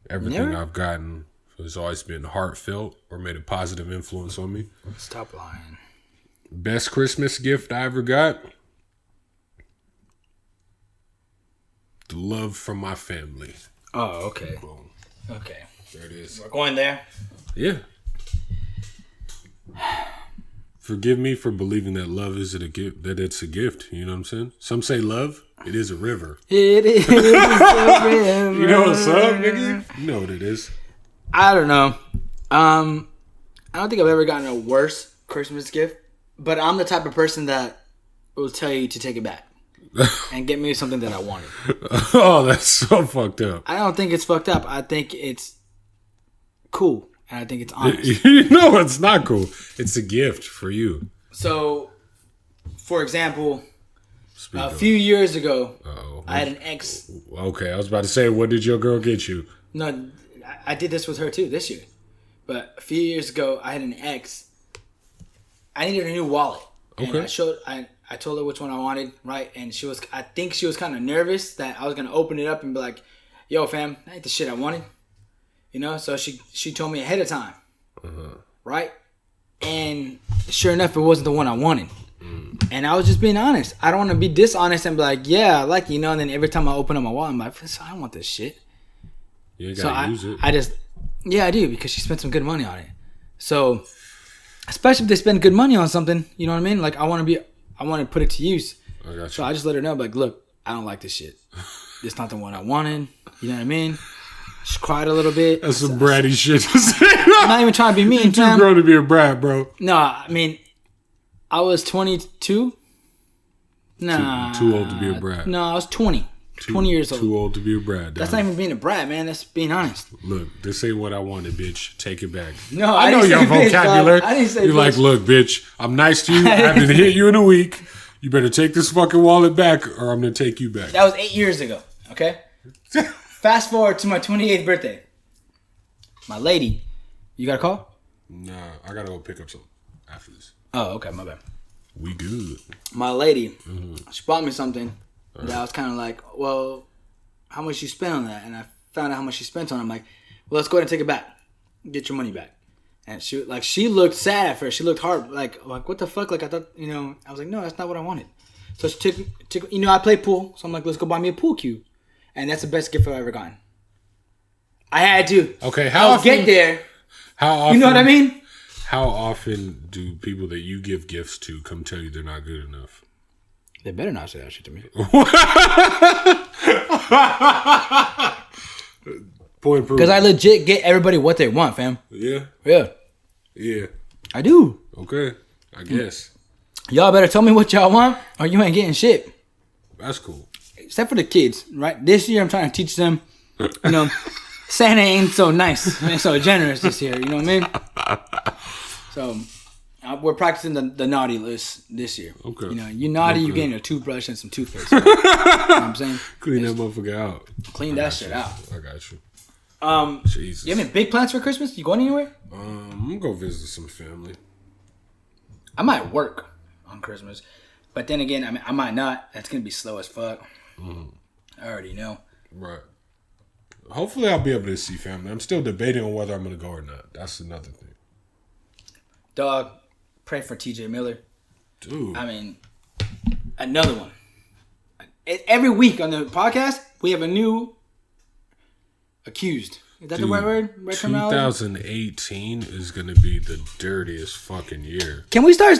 Everything I've gotten has always been heartfelt or made a positive influence on me. Stop lying. Best Christmas gift I ever got? The love from my family. Oh, okay. Boom. Okay. There it is. We're going there. Yeah. Forgive me for believing that love is a gift. That it's a gift. You know what I'm saying? Some say love. It is a river. It is a river. You know what's up, nigga? You know what it is. I don't know. I don't think I've ever gotten a worse Christmas gift, but I'm the type of person that will tell you to take it back and get me something that I wanted. Oh, that's so fucked up. I don't think it's fucked up. I think it's cool, and I think it's honest. You know it's not cool. It's a gift for you. So, for example, a few years ago, I had an ex. Okay, I was about to say, what did your girl get you? No, I did this with her too this year. But a few years ago, I had an ex. I needed a new wallet. Okay. And I told her which one I wanted, right? And I think she was kind of nervous that I was going to open it up and be like, yo, fam, that ain't the shit I wanted. You know? So she told me ahead of time. Right? And sure enough, it wasn't the one I wanted. And I was just being honest. I don't want to be dishonest and be like, yeah, I like it, you know? And then every time I open up my wallet, I'm like, I don't want this shit. You gotta use it. I do, because she spent some good money on it. So, especially if they spend good money on something, you know what I mean? Like, I want to put it to use. I got you. So I just let her know, like, look, I don't like this shit. It's not the one I wanted. You know what I mean? She cried a little bit. That's some bratty shit to say. I'm not even trying to be mean. You're too grown to be a brat, bro. No, I mean, I was 22. Nah. Too old to be a brat. No, I was 20. 20 years old. Too old to be a brat. That's not even being a brat, man. That's being honest. Look, this ain't what I wanted, bitch. Take it back. No, I know your vocabulary. I didn't say You're bitch. like, look, bitch, I'm nice to you. I have to hit you in a week. You better take this fucking wallet back or I'm going to take you back. That was 8 years ago, okay? Fast forward to my 28th birthday. My lady, you got a call? Nah, I got to go pick up something after this. Oh, okay, my bad. We good. My lady, she bought me something that I was kind of like, well, how much you spent on that? And I found out how much she spent on it. I'm like, well, let's go ahead and take it back. Get your money back. And she looked sad at first. She looked hard. Like what the fuck? Like, I thought, I was like, no, that's not what I wanted. So she took I play pool. So I'm like, let's go buy me a pool cue. and that's the best gift I've ever gotten. I had to. Okay, I'll get there. How often? You know what I mean? How often do people that you give gifts to come tell you they're not good enough? They better not say that shit to me. Point proof. Because I legit get everybody what they want, fam. Yeah. Yeah. I do. Okay. I guess. Y'all better tell me what y'all want, or you ain't getting shit. That's cool. Except for the kids, right? This year I'm trying to teach them, Santa ain't so nice, ain't so generous this year. You know what I mean? So we're practicing the naughty list this year. Okay. You naughty, you getting a toothbrush and some toothpaste. Right? You know what I'm saying? Clean that motherfucker out. Clean that shit out. I got you. Jesus. You have any big plans for Christmas? You going anywhere? I'm gonna go visit some family. I might work on Christmas, but then again, I might not. That's gonna be slow as fuck. I already know. Right. Hopefully, I'll be able to see family. I'm still debating on whether I'm gonna go or not. That's another thing. Dog, pray for TJ Miller. Dude. I mean, another one. Every week on the podcast, we have a new accused. Is that the right word? Right 2018 is going to be the dirtiest fucking year. Can we start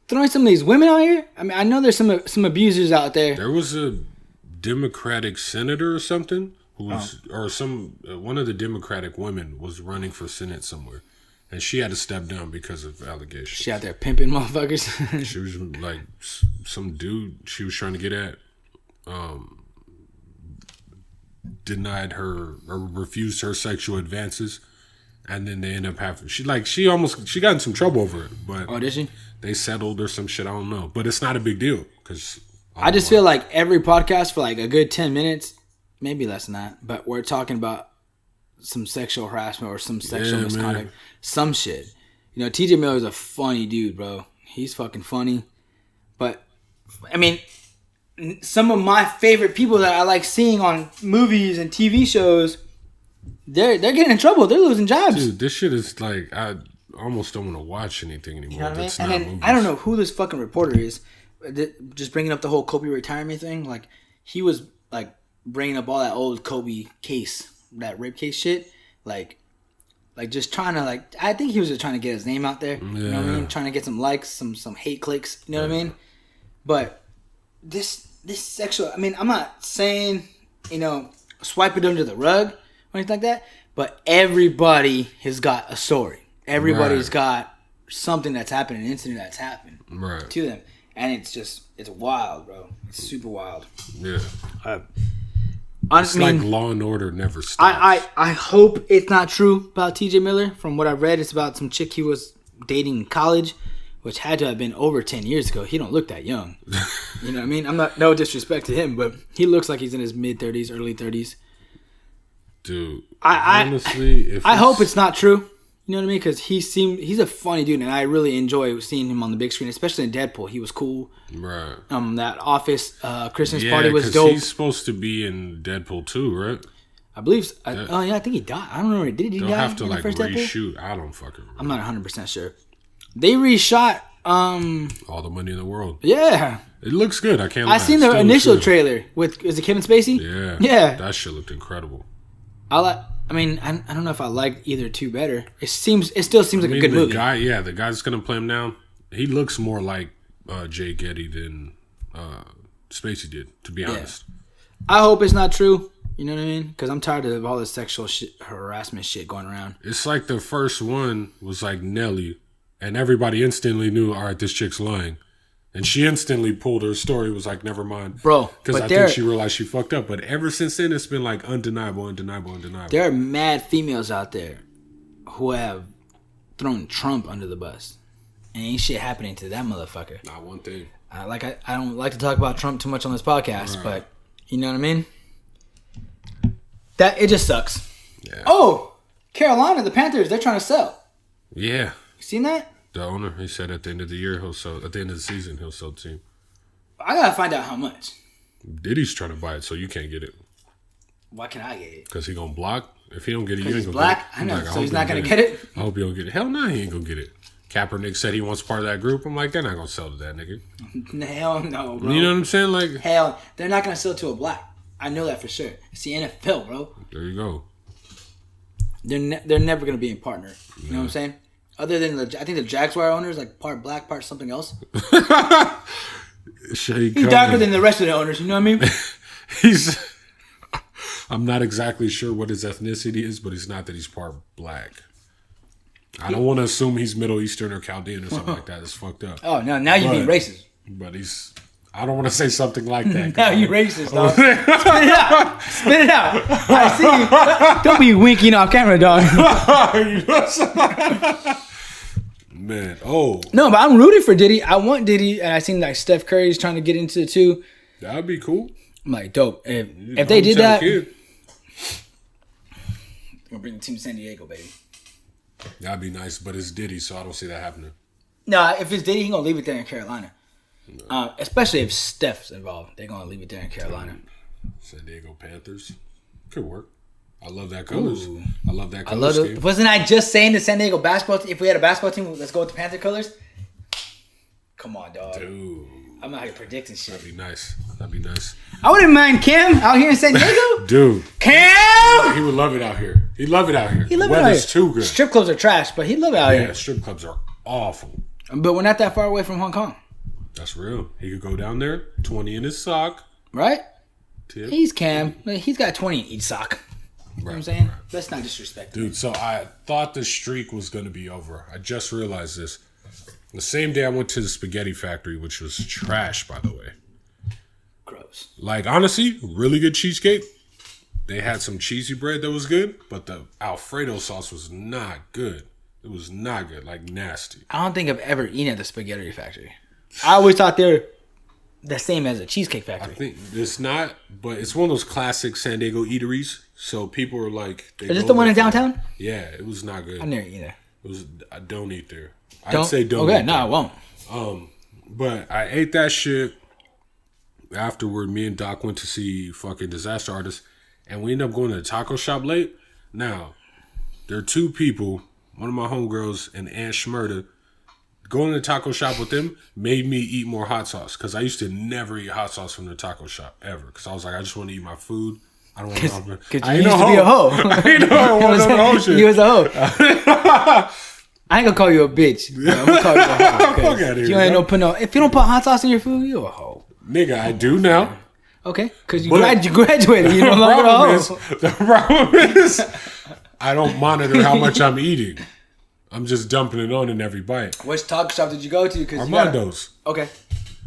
throwing some of these women out here? I mean, I know there's some abusers out there. There was a Democratic senator or something who was, or one of the Democratic women was running for Senate somewhere. And she had to step down because of allegations. She out there pimping motherfuckers. She was like some dude she was trying to get at. Denied her or refused her sexual advances, and then they end up having she got in some trouble over it. But did she? They settled or some shit. I don't know, but it's not a big deal because I just feel like every podcast for like a good 10 minutes, maybe less than that, but we're talking about some sexual harassment or some sexual misconduct, man. Some shit. TJ Miller is a funny dude, bro. He's fucking funny, but I mean, some of my favorite people that I like seeing on movies and TV shows, they're getting in trouble. They're losing jobs. Dude, this shit is like I almost don't want to watch anything anymore. You know what I mean? And then movies. I don't know who this fucking reporter is. Just bringing up the whole Kobe retirement thing. Like he was like bringing up all that old Kobe case, that rape case shit. Like just trying to I think he was just trying to get his name out there. Yeah. You know what I mean? Trying to get some likes, some hate clicks. You know what I mean? But this sexual, I mean, I'm not saying, swipe it under the rug or anything like that, but everybody has got a story. Everybody's got something that's happened, an incident that's happened to them. And it's wild, bro. It's super wild. Yeah. It's like Law and Order never stops. I hope it's not true about TJ Miller. From what I've read, it's about some chick he was dating in college, which had to have been over 10 years ago. He don't look that young. You know what I mean? I'm not, no disrespect to him, but he looks like he's in his mid-30s, early 30s. Dude, honestly, I hope it's not true. You know what I mean? Because he's a funny dude, and I really enjoy seeing him on the big screen, especially in Deadpool. He was cool. Right. That Office Christmas party was dope. He's supposed to be in Deadpool too, right? I believe. I think he died. I don't remember. Did he die? They'll have to reshoot. I don't fucking remember. I'm not 100% sure. They reshot all the money in the world. Yeah. It looks good. I can't lie. I seen the initial trailer with, is it Kevin Spacey? Yeah. Yeah. That shit looked incredible. I don't know if I liked either two better. It still seems like a good movie. The guy that's gonna play him now, he looks more like Jay Getty than Spacey did, to be honest. I hope it's not true. You know what I mean? Because I'm tired of all this sexual harassment shit going around. It's like the first one was like Nelly, and everybody instantly knew, all right, this chick's lying. And she instantly pulled her story, was like, never mind. Bro. Because I think she realized she fucked up. But ever since then, it's been like undeniable. There are mad females out there who have thrown Trump under the bus. And ain't shit happening to that motherfucker. Not one thing. I don't like to talk about Trump too much on this podcast, but you know what I mean? It just sucks. Yeah. Oh, Carolina, the Panthers, they're trying to sell. Yeah. You seen that? The owner, he said at the end of the year, at the end of the season, he'll sell the team. I gotta find out how much. Diddy's trying to buy it, so you can't get it. Why can't I get it? Because he gonna block. If he don't get it, you ain't gonna black? get it. I know, so he's not gonna get it? I hope he don't get it. Hell no, he ain't gonna get it. Kaepernick said he wants part of that group. I'm like, they're not gonna sell to that nigga. Hell no, bro. You know what I'm saying? Like, hell, they're not gonna sell to a black. I know that for sure. It's the NFL, bro. There you go. They're never gonna be in partner. You know what I'm saying? Other than I think the Jaguar owners like part black, part something else. He's darker than the rest of the owners. You know what I mean? I'm not exactly sure what his ethnicity is, but it's not that he's part black. I don't want to assume he's Middle Eastern or Chaldean or something like that. It's fucked up. Oh no! Now you're being racist. But I don't want to say something like that. Now you're racist, dog. Spit it out. Spit it out. I see you. Don't be winking off camera, dog. Man, oh. No, but I'm rooting for Diddy. I want Diddy, and I seen like Steph Curry's trying to get into it too. That'd be cool. I'm like, dope. If they did that, I'm gonna bring the team to San Diego, baby. That'd be nice, but it's Diddy, so I don't see that happening. No, if it's Diddy, he's gonna leave it there in Carolina. No. Especially if Steph's involved, they're gonna leave it there in Carolina. San Diego Panthers could work. I love that colors. Ooh. I love that colors. Wasn't I just saying the San Diego basketball team? If we had a basketball team, let's go with the Panther colors. Come on, dog. Dude, I'm out here predicting shit. That'd be nice. That'd be nice. I wouldn't mind Cam out here in San Diego. Dude, Cam. He would love it out here. He'd love it out here. He love the it out weather's here. too good. Strip clubs are trash, but he'd love it out here. Yeah, strip clubs are awful. But we're not that far away from Hong Kong. That's real. He could go down there, 20 in his sock. Right? Tip. He's Cam. He's got 20 in each sock. You know what I'm saying? Right. Let's not disrespect him. Dude, so I thought the streak was going to be over. I just realized this. The same day I went to the spaghetti factory, which was trash, by the way. Gross. Like, honestly, really good cheesecake. They had some cheesy bread that was good, but the Alfredo sauce was not good. It was not good, like nasty. I don't think I've ever eaten at the spaghetti factory. I always thought they're the same as a cheesecake factory. I think it's not, but it's one of those classic San Diego eateries. So people are like, is this the one in downtown? Yeah, it was not good. I never eat there. It was. I don't eat there. I'd say don't. Okay, no, I won't. But I ate that shit. Afterward, me and Doc went to see fucking Disaster Artist, and we ended up going to the taco shop late. Now, there are two people, one of my homegirls and Aunt Schmurda. Going to the taco shop with them made me eat more hot sauce because I used to never eat hot sauce from the taco shop ever because I was like, I just want to eat my food. I don't want to. Because you used to be a hoe. I know I want to hoe shit. You was a hoe. I ain't gonna call you a bitch. I'm gonna call you a hoe. Fuck out of here, you ain't no put no. If you don't put hot sauce in your food, you a hoe. Nigga, I do now. Okay, because you graduated. You no longer a hoe. The problem is, I don't monitor how much I'm eating. I'm just dumping it on in every bite. Which taco shop did you go to? Armando's. Okay.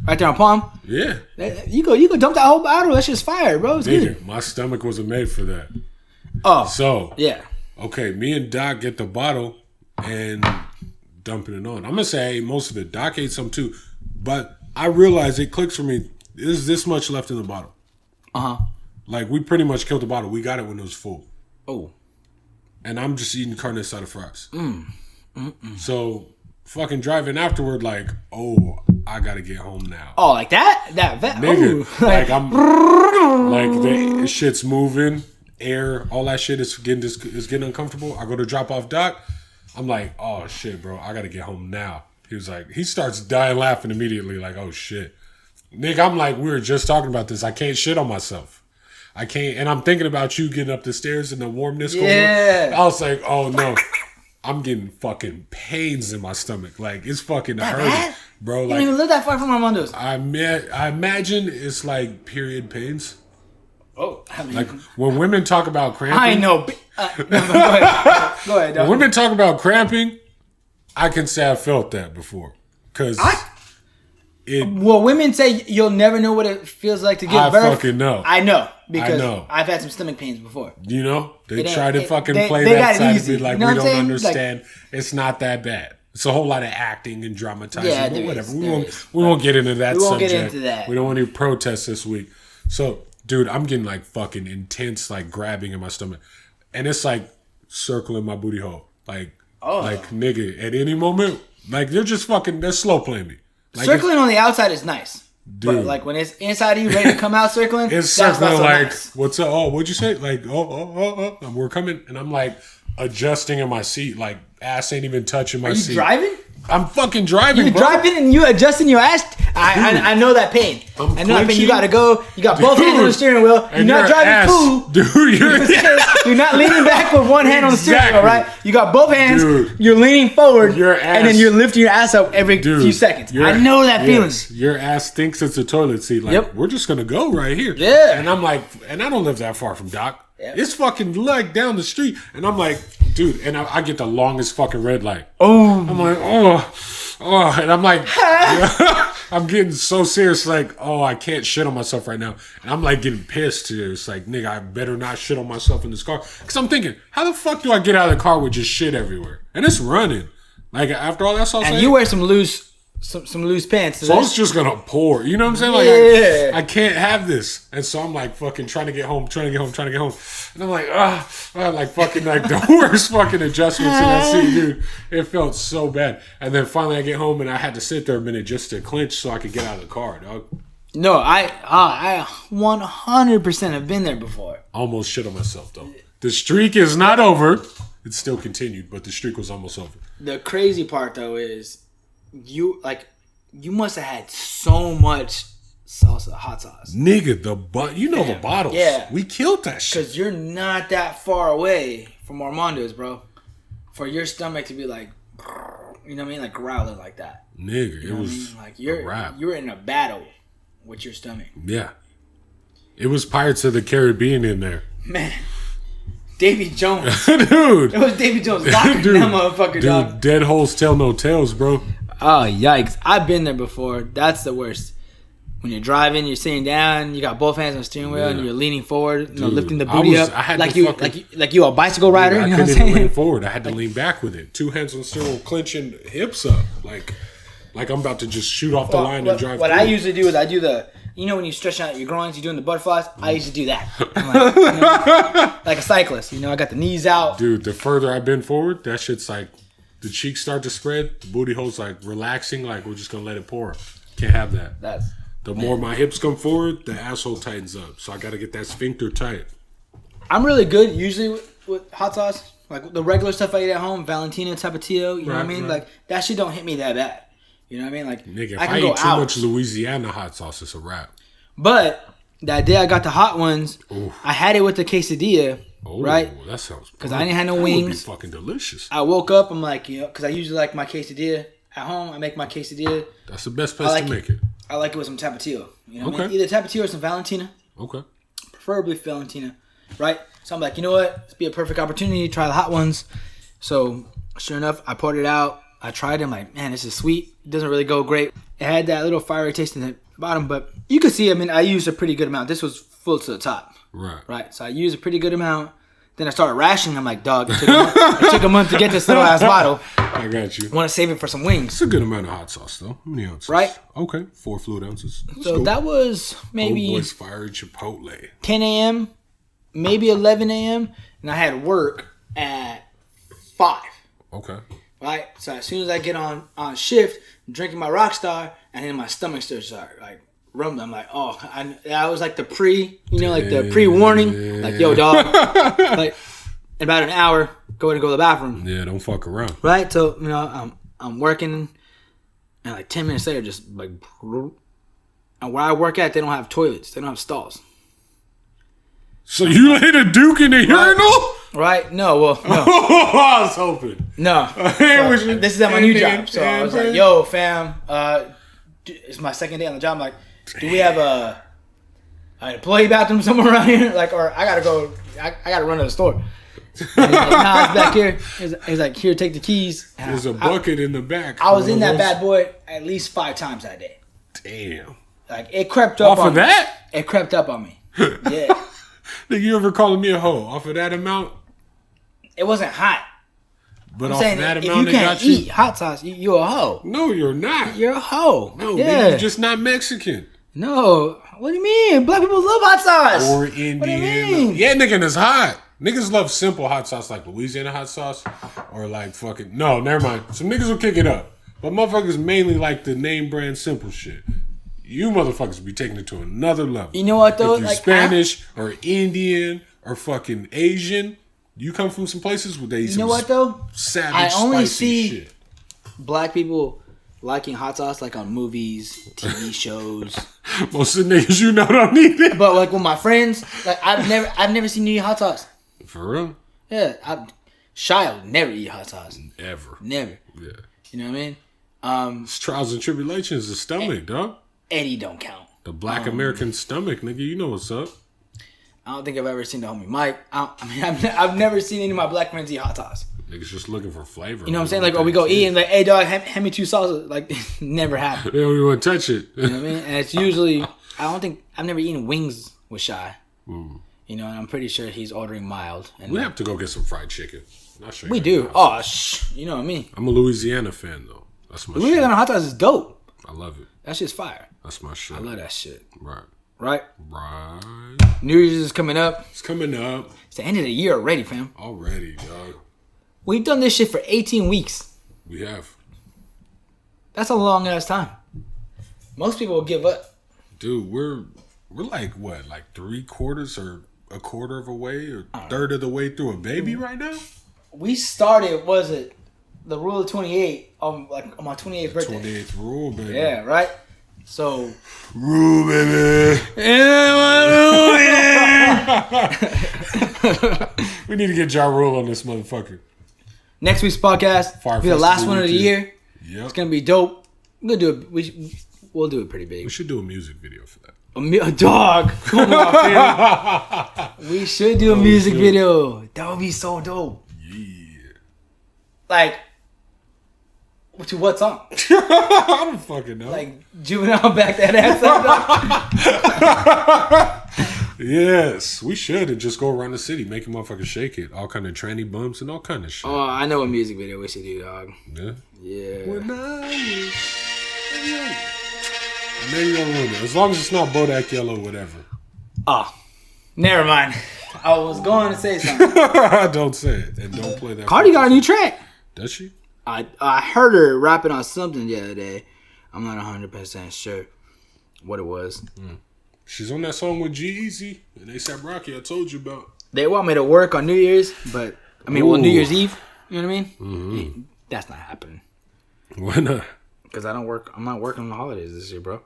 Right there on Palm? Yeah. You go dump that whole bottle. That shit's fire, bro. It's good. My stomach wasn't made for that. Oh. So. Yeah. Okay, me and Doc get the bottle and dumping it on. I'm going to say most of it. Doc ate some too. But I realized it clicks for me. There's this much left in the bottle. Uh-huh. Like, we pretty much killed the bottle. We got it when it was full. Oh. And I'm just eating carne asada fries. So, fucking driving afterward, like, oh, I gotta get home now. Oh, like that? Nigga, like I'm, like the shit's moving, air, all that shit is getting uncomfortable. I go to drop off Doc. I'm like, oh shit, bro, I gotta get home now. He was like, he starts dying laughing immediately, like, oh shit. Nigga, I'm like, we were just talking about this. I can't shit on myself. I can't, and I'm thinking about you getting up the stairs and the warmness going on. I was like, oh no. I'm getting fucking pains in my stomach. Like, it's fucking hurting, bro. Like, you don't even live that far from Armando's. I imagine it's like period pains. Oh. I mean, like, when women talk about cramping. I know. Go ahead, dog. When women talk about cramping, I can say I felt that before. Because women say you'll never know what it feels like to give birth. I fucking know. I know. Because I've had some stomach pains before. You know? They try to fucking play that side of it like, we don't understand. Like, it's not that bad. It's a whole lot of acting and dramatizing. Yeah, but whatever. We won't get into that subject. We won't get into that. We don't want any protests this week. So, dude, I'm getting like fucking intense, like grabbing in my stomach. And it's like circling my booty hole. Like nigga, at any moment, like they're slow playing me. Like, circling on the outside is nice. Dude. But like when it's inside of you, ready to come out circling, it's circling like, nice. What's up? Oh, what'd you say? Like, oh, we're coming. And I'm like adjusting in my seat, like ass ain't even touching my seat. Are you driving? I'm fucking driving, You driving and you adjusting your ass? I know that pain. I know that pain. You clenching. gotta go. You got both hands on the steering wheel. You're not driving cool. Dude, you're not leaning back with one hand on the steering wheel, right? You got both hands. Dude, you're leaning forward, your ass, and then you're lifting your ass up every few seconds. I know that feeling. Your ass thinks it's a toilet seat. Like, we're just gonna go right here. Yeah. And I'm like, and I don't live that far from Doc. Yep. It's fucking like down the street. And I'm like, dude, and I get the longest fucking red light. Oh. I'm like, and I'm like, I'm getting so serious, like, I can't shit on myself right now. And I'm like getting pissed here. It's like, nigga, I better not shit on myself in this car. Because I'm thinking, how the fuck do I get out of the car with just shit everywhere? And it's running. Like, after all that sauce. And you wear some loose pants. So it's just gonna pour. You know what I'm saying? Like, I can't have this. And so I'm like fucking trying to get home. And I'm like, like fucking like the worst fucking adjustments in that seat, dude. It felt so bad. And then finally I get home and I had to sit there a minute just to clinch so I could get out of the car, dog. No, I 100% have been there before. Almost shit on myself though. The streak is not over. It still continued, but the streak was almost over. The crazy part though is you must have had so much hot sauce. Nigga, the bottles. Yeah. We killed that shit. Because you're not that far away from Armando's, bro. For your stomach to be like, you know what I mean? Like growling like that. Nigga, it was like you're in a battle with your stomach. Yeah. It was Pirates of the Caribbean in there. Man. Davy Jones. Dude. It was Davy Jones locking that motherfucker, dog. Dead holes tell no tales, bro. Oh, yikes. I've been there before. That's the worst. When you're driving, you're sitting down, you got both hands on the steering wheel, and you're leaning forward, lifting the booty up. Like you a bicycle rider. Dude, you know I what I'm couldn't saying? even lean forward. I had to lean back with it. 2 hands on the steering wheel, clenching hips up. Like I'm about to just shoot off the line and drive. What I usually do is I do the, when you stretch out your groins, you're doing the butterflies. I usually do that. I'm like a cyclist. I got the knees out. Dude, the further I've been forward, that shit's like, the cheeks start to spread, the booty hole's like relaxing, like we're just gonna let it pour. Can't have that. The more my hips come forward, the asshole tightens up. So I gotta get that sphincter tight. I'm really good usually with hot sauce. Like the regular stuff I eat at home, Valentina, Tapatio, you know what I mean? Like that shit don't hit me that bad. You know what I mean? Like, nigga, if I eat too much Louisiana hot sauce, it's a wrap. But that day I got the hot ones, I had it with the quesadilla. Right? That sounds because I didn't have no wings. That would be fucking delicious. I woke up, I'm like, because I usually like my quesadilla at home. I make my quesadilla. That's the best place to make it. I like it with some Tapatio. You know what I mean? Either Tapatio or some Valentina. Okay. Preferably Valentina. Right? So I'm like, you know what? It's be a perfect opportunity to try the hot ones. So sure enough, I poured it out. I tried it. I'm like, man, this is sweet. It doesn't really go great. It had that little fiery taste in the bottom, but you could see, I used a pretty good amount. This was full to the top. Right. So I used a pretty good amount. Then I started rationing. I'm like, dog, it took a month to get this little ass bottle. I got you. I want to save it for some wings. It's a good amount of hot sauce, though. How many ounces? Right. Okay. 4 fluid ounces. That's so cool. That was maybe Old Boy's Fiery Chipotle. 10 a.m., maybe 11 a.m., and I had work at 5. Okay. Right? So as soon as I get on shift, I'm drinking my Rockstar, and then my stomach starts like rumbling. I'm like, that was like the the pre-warning. Like, yo, dog. Like, in about an hour, go to the bathroom. Yeah, don't fuck around. Right? So, I'm working, and like 10 minutes later, just like, and where I work at, they don't have toilets. They don't have stalls. So you laid a duke in the urinal? Right? No, well, no. I was hoping. No. So, this is at my new job. So I was like, yo, fam, it's my second day on the job. I'm like, do we have an employee bathroom somewhere around here? Like, or I gotta go, I gotta run to the store. And he's like, nah, it's back here. He's like, here, take the keys. And there's a bucket in the back. I was in that bad boy at least 5 times that day. Damn. Like, it crept up on me. Off of that? It crept up on me. Yeah. Nigga, you ever calling me a hoe off of that amount? It wasn't hot. But I'm off saying, that if amount, you can't eat hot sauce, you're a hoe. No, you're not. You're a hoe. No, yeah. nigga, you're just not Mexican. No. What do you mean? Black people love hot sauce. Or Indian. What do you mean? Yeah, nigga, it's hot. Niggas love simple hot sauce like Louisiana hot sauce or like fucking... No, never mind. Some niggas will kick it up. But motherfuckers mainly like the name brand simple shit. You motherfuckers be taking it to another level. You know what, though? If you're like, Spanish or Indian or fucking Asian, you come from some places where they eat some what, though? savage, I only spicy see shit. black people liking hot sauce like on movies, TV shows. Most of the niggas you know don't need it. But like with my friends, like I've never seen you eat hot sauce. For real? Yeah, Shy would never eat hot sauce. Ever. Never. Yeah. You know what I mean? It's trials and tribulations. The stomach, dog. Eddie don't count. The black American stomach, nigga. You know what's up. I don't think I've ever seen the homie Mike. I've never seen any of my black friends eat hot sauce. Niggas just looking for flavor. You know what I'm saying? Like, or we go eat and like, hey dog, hand me 2 sauces. Like, never happened. They don't even want to touch it. You know what I mean? And it's usually, I've never eaten wings with Shy. You know, and I'm pretty sure he's ordering mild. And we have to go get some fried chicken. I'll show you. We do. Oh, you know what I mean? I'm a Louisiana fan though. That's my shit. Louisiana hot sauce is dope. I love it. That shit's fire. That's my shit. I love that shit. Right. Right? Right. New Year's is coming up. It's coming up. It's the end of the year already, fam. Already, dog. We've done this shit for 18 weeks. We have. That's a long ass time. Most people will give up. Dude, we're like what? Like 3/4 or a quarter of a way or third of the way through a baby right now? We started, was it the rule of 28 on my 28th birthday? 28th rule, baby. Yeah, right? So rule, baby. We need to get Ja Rule on this motherfucker. Next week's podcast will be the last one of the year. Yep. It's gonna be dope. We're gonna do it. We'll do it pretty big. We should do a music video for that. A dog. Come on, man. We should do a music video. That would be so dope. Yeah. Like, to what song? I don't fucking know. Like, Juvenile back that ass up. Yes, we should and just go around the city, make a motherfucker shake it. All kind of tranny bumps and all kind of shit. Oh, I know a music video we should do, dog. Yeah? Yeah. Maybe you don't ruin it. As long as it's not Bodak Yellow, whatever. Oh, never mind. I was going to say something. Don't say it. And don't play that. Cardi got a new track. Does she? I heard her rapping on something the other day. I'm not 100% sure what it was. She's on that song with G-Eazy and A$AP Rocky I told you about. They want me to work on New Year's, but New Year's Eve. You know what I mean? Mm-hmm. That's not happening. Why not? Because I'm not working on the holidays this year, bro.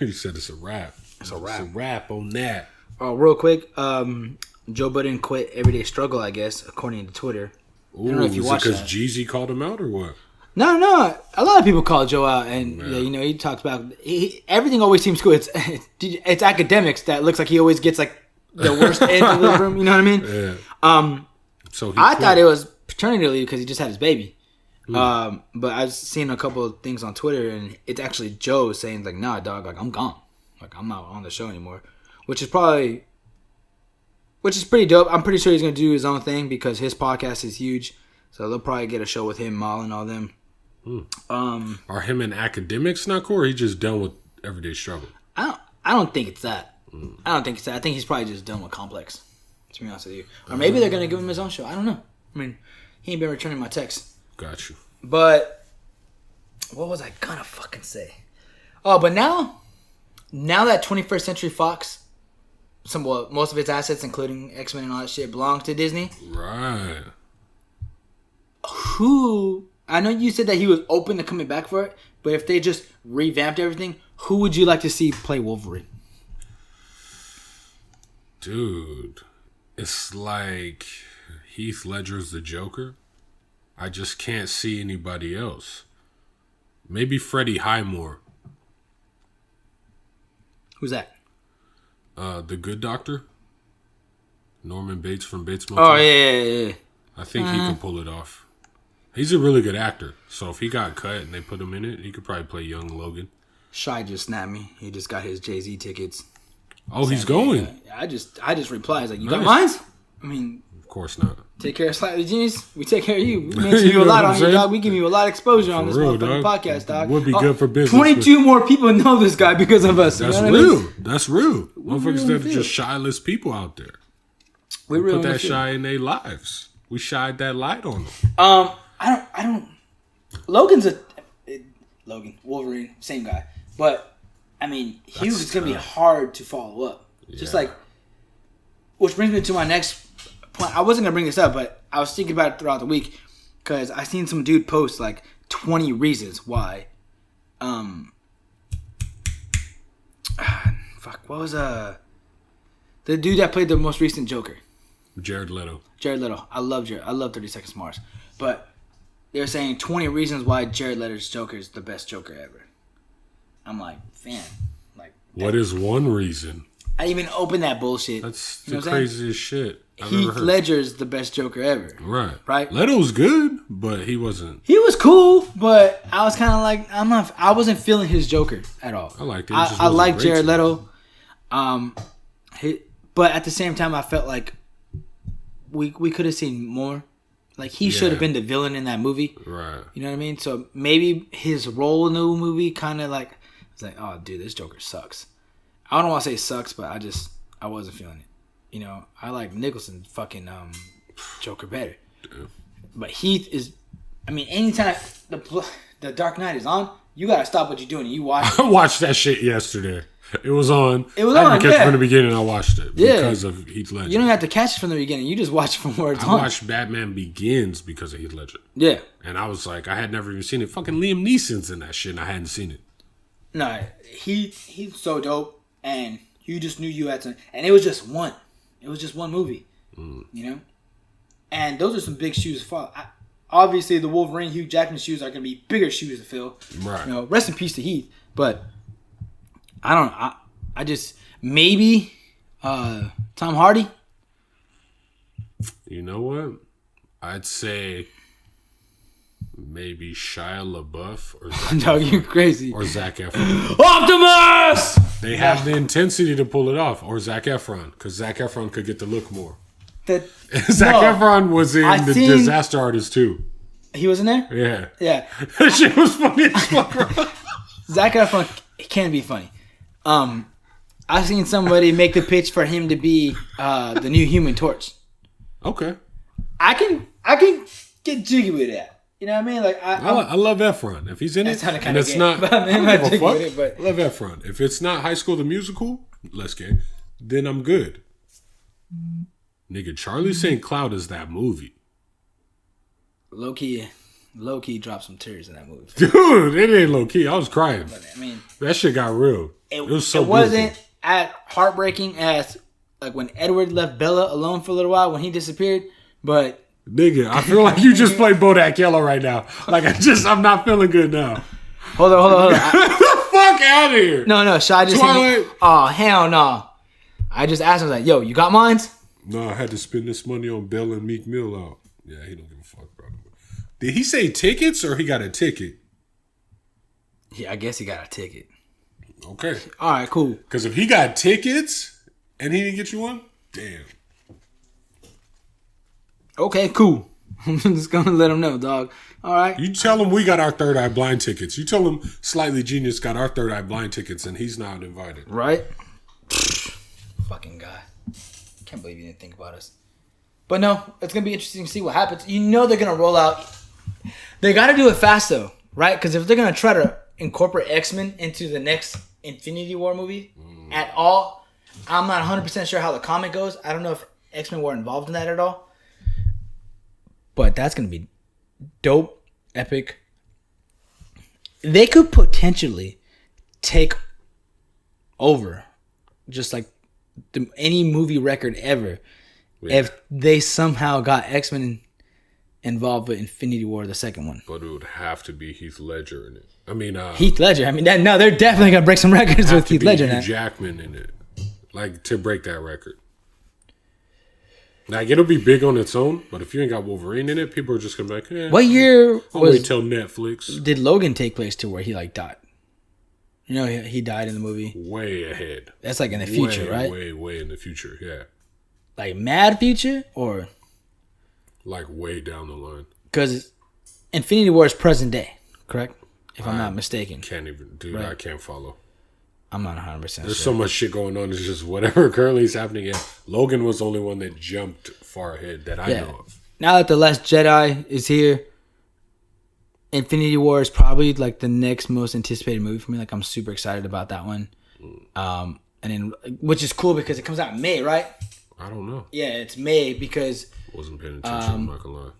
You said it's a wrap. It's a wrap. It's a wrap on that. Oh, real quick. Joe Budden quit Everyday Struggle, I guess, according to Twitter. Ooh, I don't know if you watched that. Because Jeezy called him out or what? No. A lot of people call Joe out, and he talks about everything. Always seems cool. It's academics that looks like he always gets like the worst end of the living room. You know what I mean? Yeah. So I thought it was paternity leave because he just had his baby. But I've seen a couple of things on Twitter, and it's actually Joe saying like, "Nah, dog, like I'm gone, like I'm not on the show anymore," which is pretty dope. I'm pretty sure he's gonna do his own thing because his podcast is huge, so they'll probably get a show with him, Mal, and all them. Are him and academics not cool, or he just done with Everyday Struggle? I don't think it's that. I don't think it's that. I think he's probably just done with Complex, to be honest with you. Or maybe they're gonna give him his own show. I don't know. I mean, he ain't been returning my texts. Got you. But what was I gonna fucking say? Oh, but now that 21st Century Fox, most of its assets, including X-Men and all that shit, belong to Disney. Right. I know you said that he was open to coming back for it, but if they just revamped everything, who would you like to see play Wolverine? Dude, it's like Heath Ledger's the Joker. I just can't see anybody else. Maybe Freddie Highmore. Who's that? The Good Doctor. Norman Bates from Bates Motel. Oh, yeah. I think he can pull it off. He's a really good actor. So if he got cut and they put him in it, he could probably play young Logan. Shy just snapped me. He just got his Jay-Z tickets. Oh, he's going. I just replied, like, you got mine? I mean... Of course not. Take care of Slightly Genius. We take care of you. We mention you a lot on here, dog. We give you a lot of exposure on this motherfucking podcast, dog. Would be good for business. 22 more people know this guy because of us. That's real. That's real. Motherfuckers that are just shyless people out there. We put that shy in their lives. We shined that light on them. I don't. Wolverine, same guy. But I mean, he was gonna be hard to follow up. Just like, which brings me to my next point. I wasn't gonna bring this up, but I was thinking about it throughout the week because I seen some dude post like 20 reasons why Fuck, what was the dude that played the most recent Joker? Jared Leto. I love 30 Seconds to Mars. But they were saying 20 reasons why Jared Leto's Joker is the best Joker ever. I'm like, fam. Like, what is one reason? I didn't even open that bullshit. That's the craziest shit I've Heath ever heard. Ledger's the best Joker ever. Right. Leto's good, but he wasn't. He was cool, but I was kind of like, I wasn't feeling his Joker at all. I liked it. I like Jared Leto. But at the same time, I felt like we could have seen more. Like, he should have been the villain in that movie. Right. You know what I mean? So maybe his role in the movie kind of like, it's like, oh, dude, this Joker sucks. I don't want to say sucks, but I wasn't feeling it. You know, I like Nicholson's fucking Joker better. Damn. But Heath is, I mean, anytime the Dark Knight is on, you gotta stop what you're doing and you watch it. I watched that shit yesterday. It was on. I didn't catch it from the beginning. I watched it because of Heath Ledger. You don't have to catch it from the beginning. You just watch it from where it's on. I watched Batman Begins because of Heath Ledger. Yeah. And I was like, I had never even seen it. Fucking Liam Neeson's in that shit and I hadn't seen it. No, he's so dope and you just knew you had to. And it was just one. It was just one movie. You know? And those are some big shoes to fill. Obviously, the Wolverine, Hugh Jackman shoes are going to be bigger shoes to fill. Right. You know, rest in peace to Heath. But I don't know. I just maybe Tom Hardy. You know what? I'd say maybe Shia LaBeouf or Zac no, you crazy. Or Zac Efron. Optimus! They have the intensity to pull it off. Or Zac Efron, because Zac Efron could get the look more. Zac Efron was in the Disaster Artist too. He was in there? Yeah. Yeah. That shit was funny as fuck. Zac Efron can be funny. I've seen somebody make the pitch for him to be the new Human Torch. Okay. I can get jiggy with that. You know what I mean? Like I love Efron. If he's in it, and it's not, but I love Efron. If it's not High School the Musical, let's get. Then I'm good. Nigga, Charlie St. Cloud is that movie. Low key dropped some tears in that movie. Dude, it ain't low key. I was crying. But, I mean, that shit got real. It was so. It wasn't as heartbreaking as like when Edward left Bella alone for a little while when he disappeared. But nigga, I feel like you just played Bodak Yellow right now. Like I'm not feeling good now. Hold on. Fuck out of here. No. Shy just hit me. Oh hell no. I just asked him like, yo, you got mines? No, I had to spend this money on Bell and Meek Mill out. Yeah, he don't give a fuck, bro. Did he say tickets or he got a ticket? Yeah, I guess he got a ticket. Okay. All right, cool. Because if he got tickets and he didn't get you one, damn. Okay, cool. I'm just going to let him know, dog. All right. You tell him we got our Third Eye Blind tickets. You tell him Slightly Genius got our Third Eye Blind tickets and he's not invited. Right? Fucking guy. Can't believe you didn't think about us. But no, it's going to be interesting to see what happens. You know they're going to roll out. They got to do it fast, though, right? Because if they're going to try to incorporate X-Men into the next Infinity War movie at all, I'm not 100% sure how the comic goes. I don't know if X-Men were involved in that at all. But that's going to be dope, epic. They could potentially take over just like any movie record ever if they somehow got X-Men involved with Infinity War, the second one. But it would have to be Heath Ledger in it. I mean, Heath Ledger. I mean, no, they're definitely gonna break some records with Heath Ledger now. Hugh Jackman in it, like to break that record. Like it'll be big on its own, but if you ain't got Wolverine in it, people are just gonna be like, what year I'll wait till Netflix. Did Logan take place to where he like died? You know, he died in the movie. Way ahead. That's like in the future, right? Way in the future, yeah. Like mad future or like way down the line. Because Infinity War is present day, correct? If I'm not mistaken. Can't even, dude. Right? I can't follow. I'm not 100% sure. There's so much shit going on. It's just whatever currently is happening. Yeah, Logan was the only one that jumped far ahead that I know of. Now that The Last Jedi is here, Infinity War is probably like the next most anticipated movie for me. Like I'm super excited about that one. And then, which is cool because it comes out in May, right? I don't know. Yeah, it's May because wasn't paying attention. I'm not gonna lie.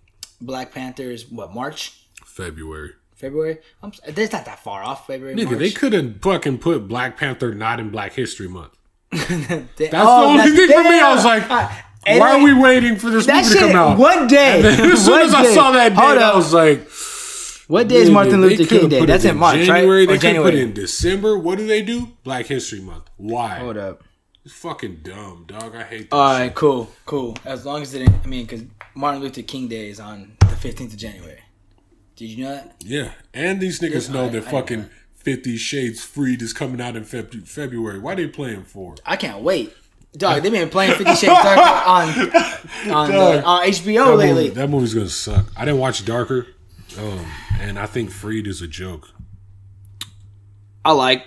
Black Panther is what, March? February. February. That's not that far off. February. Nigga, March. they could have fucking put Black Panther not in Black History Month. That's the only thing for me. I was like, why are we waiting for this movie to come out? One day. As soon as I saw that date, I was like, what day is Martin Luther King Day? That's in March, January, right? They could put it in December. What do they do? Black History Month. Why? Hold up. It's fucking dumb, dog. I hate that. All right, cool. As long as it didn't, because Martin Luther King Day is on the 15th of January. Did you know that? Yeah, and these niggas know that fucking 50 Shades Freed is coming out in February. Why they playing for? I can't wait. Dog, they've been playing 50 Shades Darker on HBO lately. That movie's gonna suck. I didn't watch Darker, and I think Freed is a joke. I like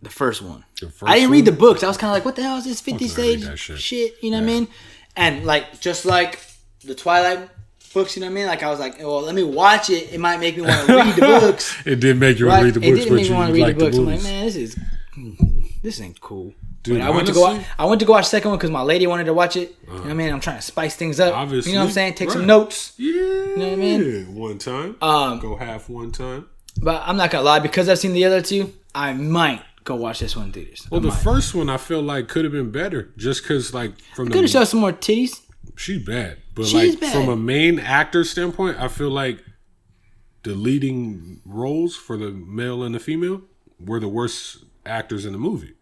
the first one. I didn't read the books. I was kind of like, what the hell is this 50 Shades shit? You know what I mean? And like, just like the Twilight books, you know what I mean? Like, I was like, well, let me watch it. It might make me want to read the books. It did make you want to read the books, it did make me want to read the books. I'm movies. like, man, this ain't cool. Dude, I went to go watch the second one because my lady wanted to watch it. You know what I mean? I'm trying to spice things up. Obviously. You know what I'm saying? Take some notes. Yeah. You know what I mean? One time. Go half one time. But I'm not going to lie. Because I've seen the other two, I might go watch this one in theaters. Well, the first one I feel like could have been better. Just because, like, from could have showed some more titties. She's bad. But, She's like, bad. from a main actor standpoint, I feel like the leading roles for the male and the female were the worst actors in the movie.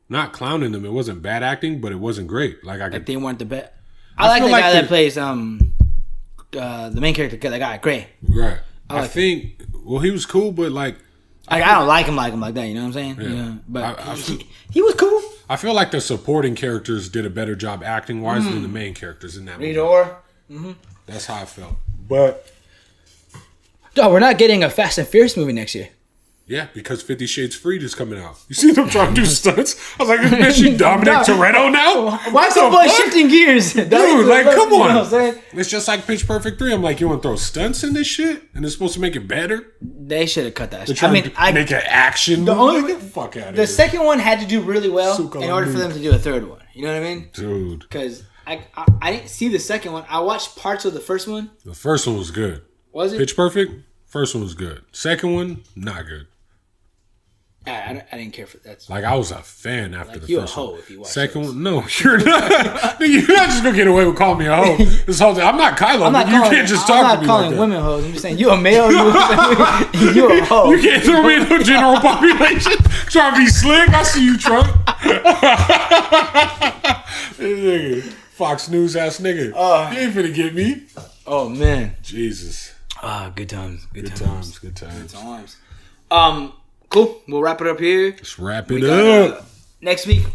Not clowning them. It wasn't bad acting, but it wasn't great. Like they weren't the best. I like the guy that plays the main character, that guy, Gray. Right. I think he was cool, but like I don't like him like that, you know what I'm saying? Yeah. But he was cool. I feel like the supporting characters did a better job acting wise than the main characters in that movie. Mm-hmm. That's how I felt. But we're not getting a Fast and Furious movie next year. yeah, because 50 Shades Freed is coming out. You see them trying to do stunts? I was like, is she Dominic Toretto now? Why is somebody shifting gears? Dude, like, come on. You know what I'm saying? It's just like Pitch Perfect 3. I'm like, you want to throw stunts in this shit? And it's supposed to make it better? They should have cut that. Make an action movie? Get the fuck out of here. The second one had to do really well in order for them to do a third one. You know what I mean? Dude. Because I didn't see the second one. I watched parts of the first one. The first one was good. Was it? Pitch Perfect? First one was good. Second one, not good. I didn't care for that. Like, I was a fan after the first one. You're a hoe if you watch Second one, no, you're not. You're not just gonna get away with calling me a hoe. This whole thing. I'm not Kylo. You can't just talk to me like that. I'm not calling women hoes. I'm just saying, you a male, you're a hoe. You can't throw me in the general population. Trying to be slick. I see you, Trump. This nigga, Fox News ass nigga. You ain't finna get me. Oh, man. Jesus. Good times. Good times. Cool. We'll wrap it up here. Let's wrap it up. Next week,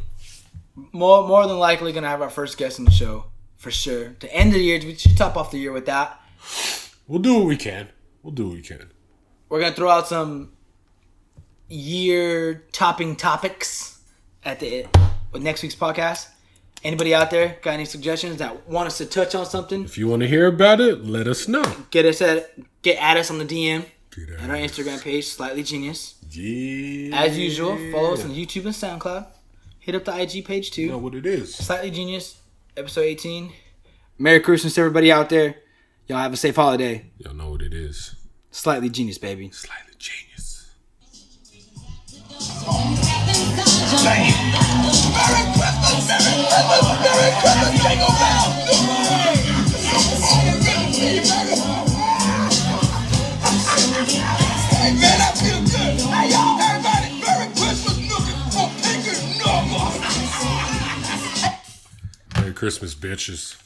more than likely gonna have our first guest on the show for sure. To end the year, we should top off the year with that. We'll do what we can. We're gonna throw out some year-topping topics with next week's podcast. Anybody out there got any suggestions that want us to touch on something? If you want to hear about it, let us know. Get at us on the DM. And our Instagram page, Slightly Genius. Yeah. As usual, follow us on YouTube and SoundCloud. Hit up the IG page too. You know what it is. Slightly Genius, episode 18. Merry Christmas to everybody out there. Y'all have a safe holiday. Y'all know what it is. Slightly Genius, baby. Slightly Genius. Hey man, I feel good. Hey y'all, everybody, Merry Christmas, looking for pink and number. Merry Christmas, bitches.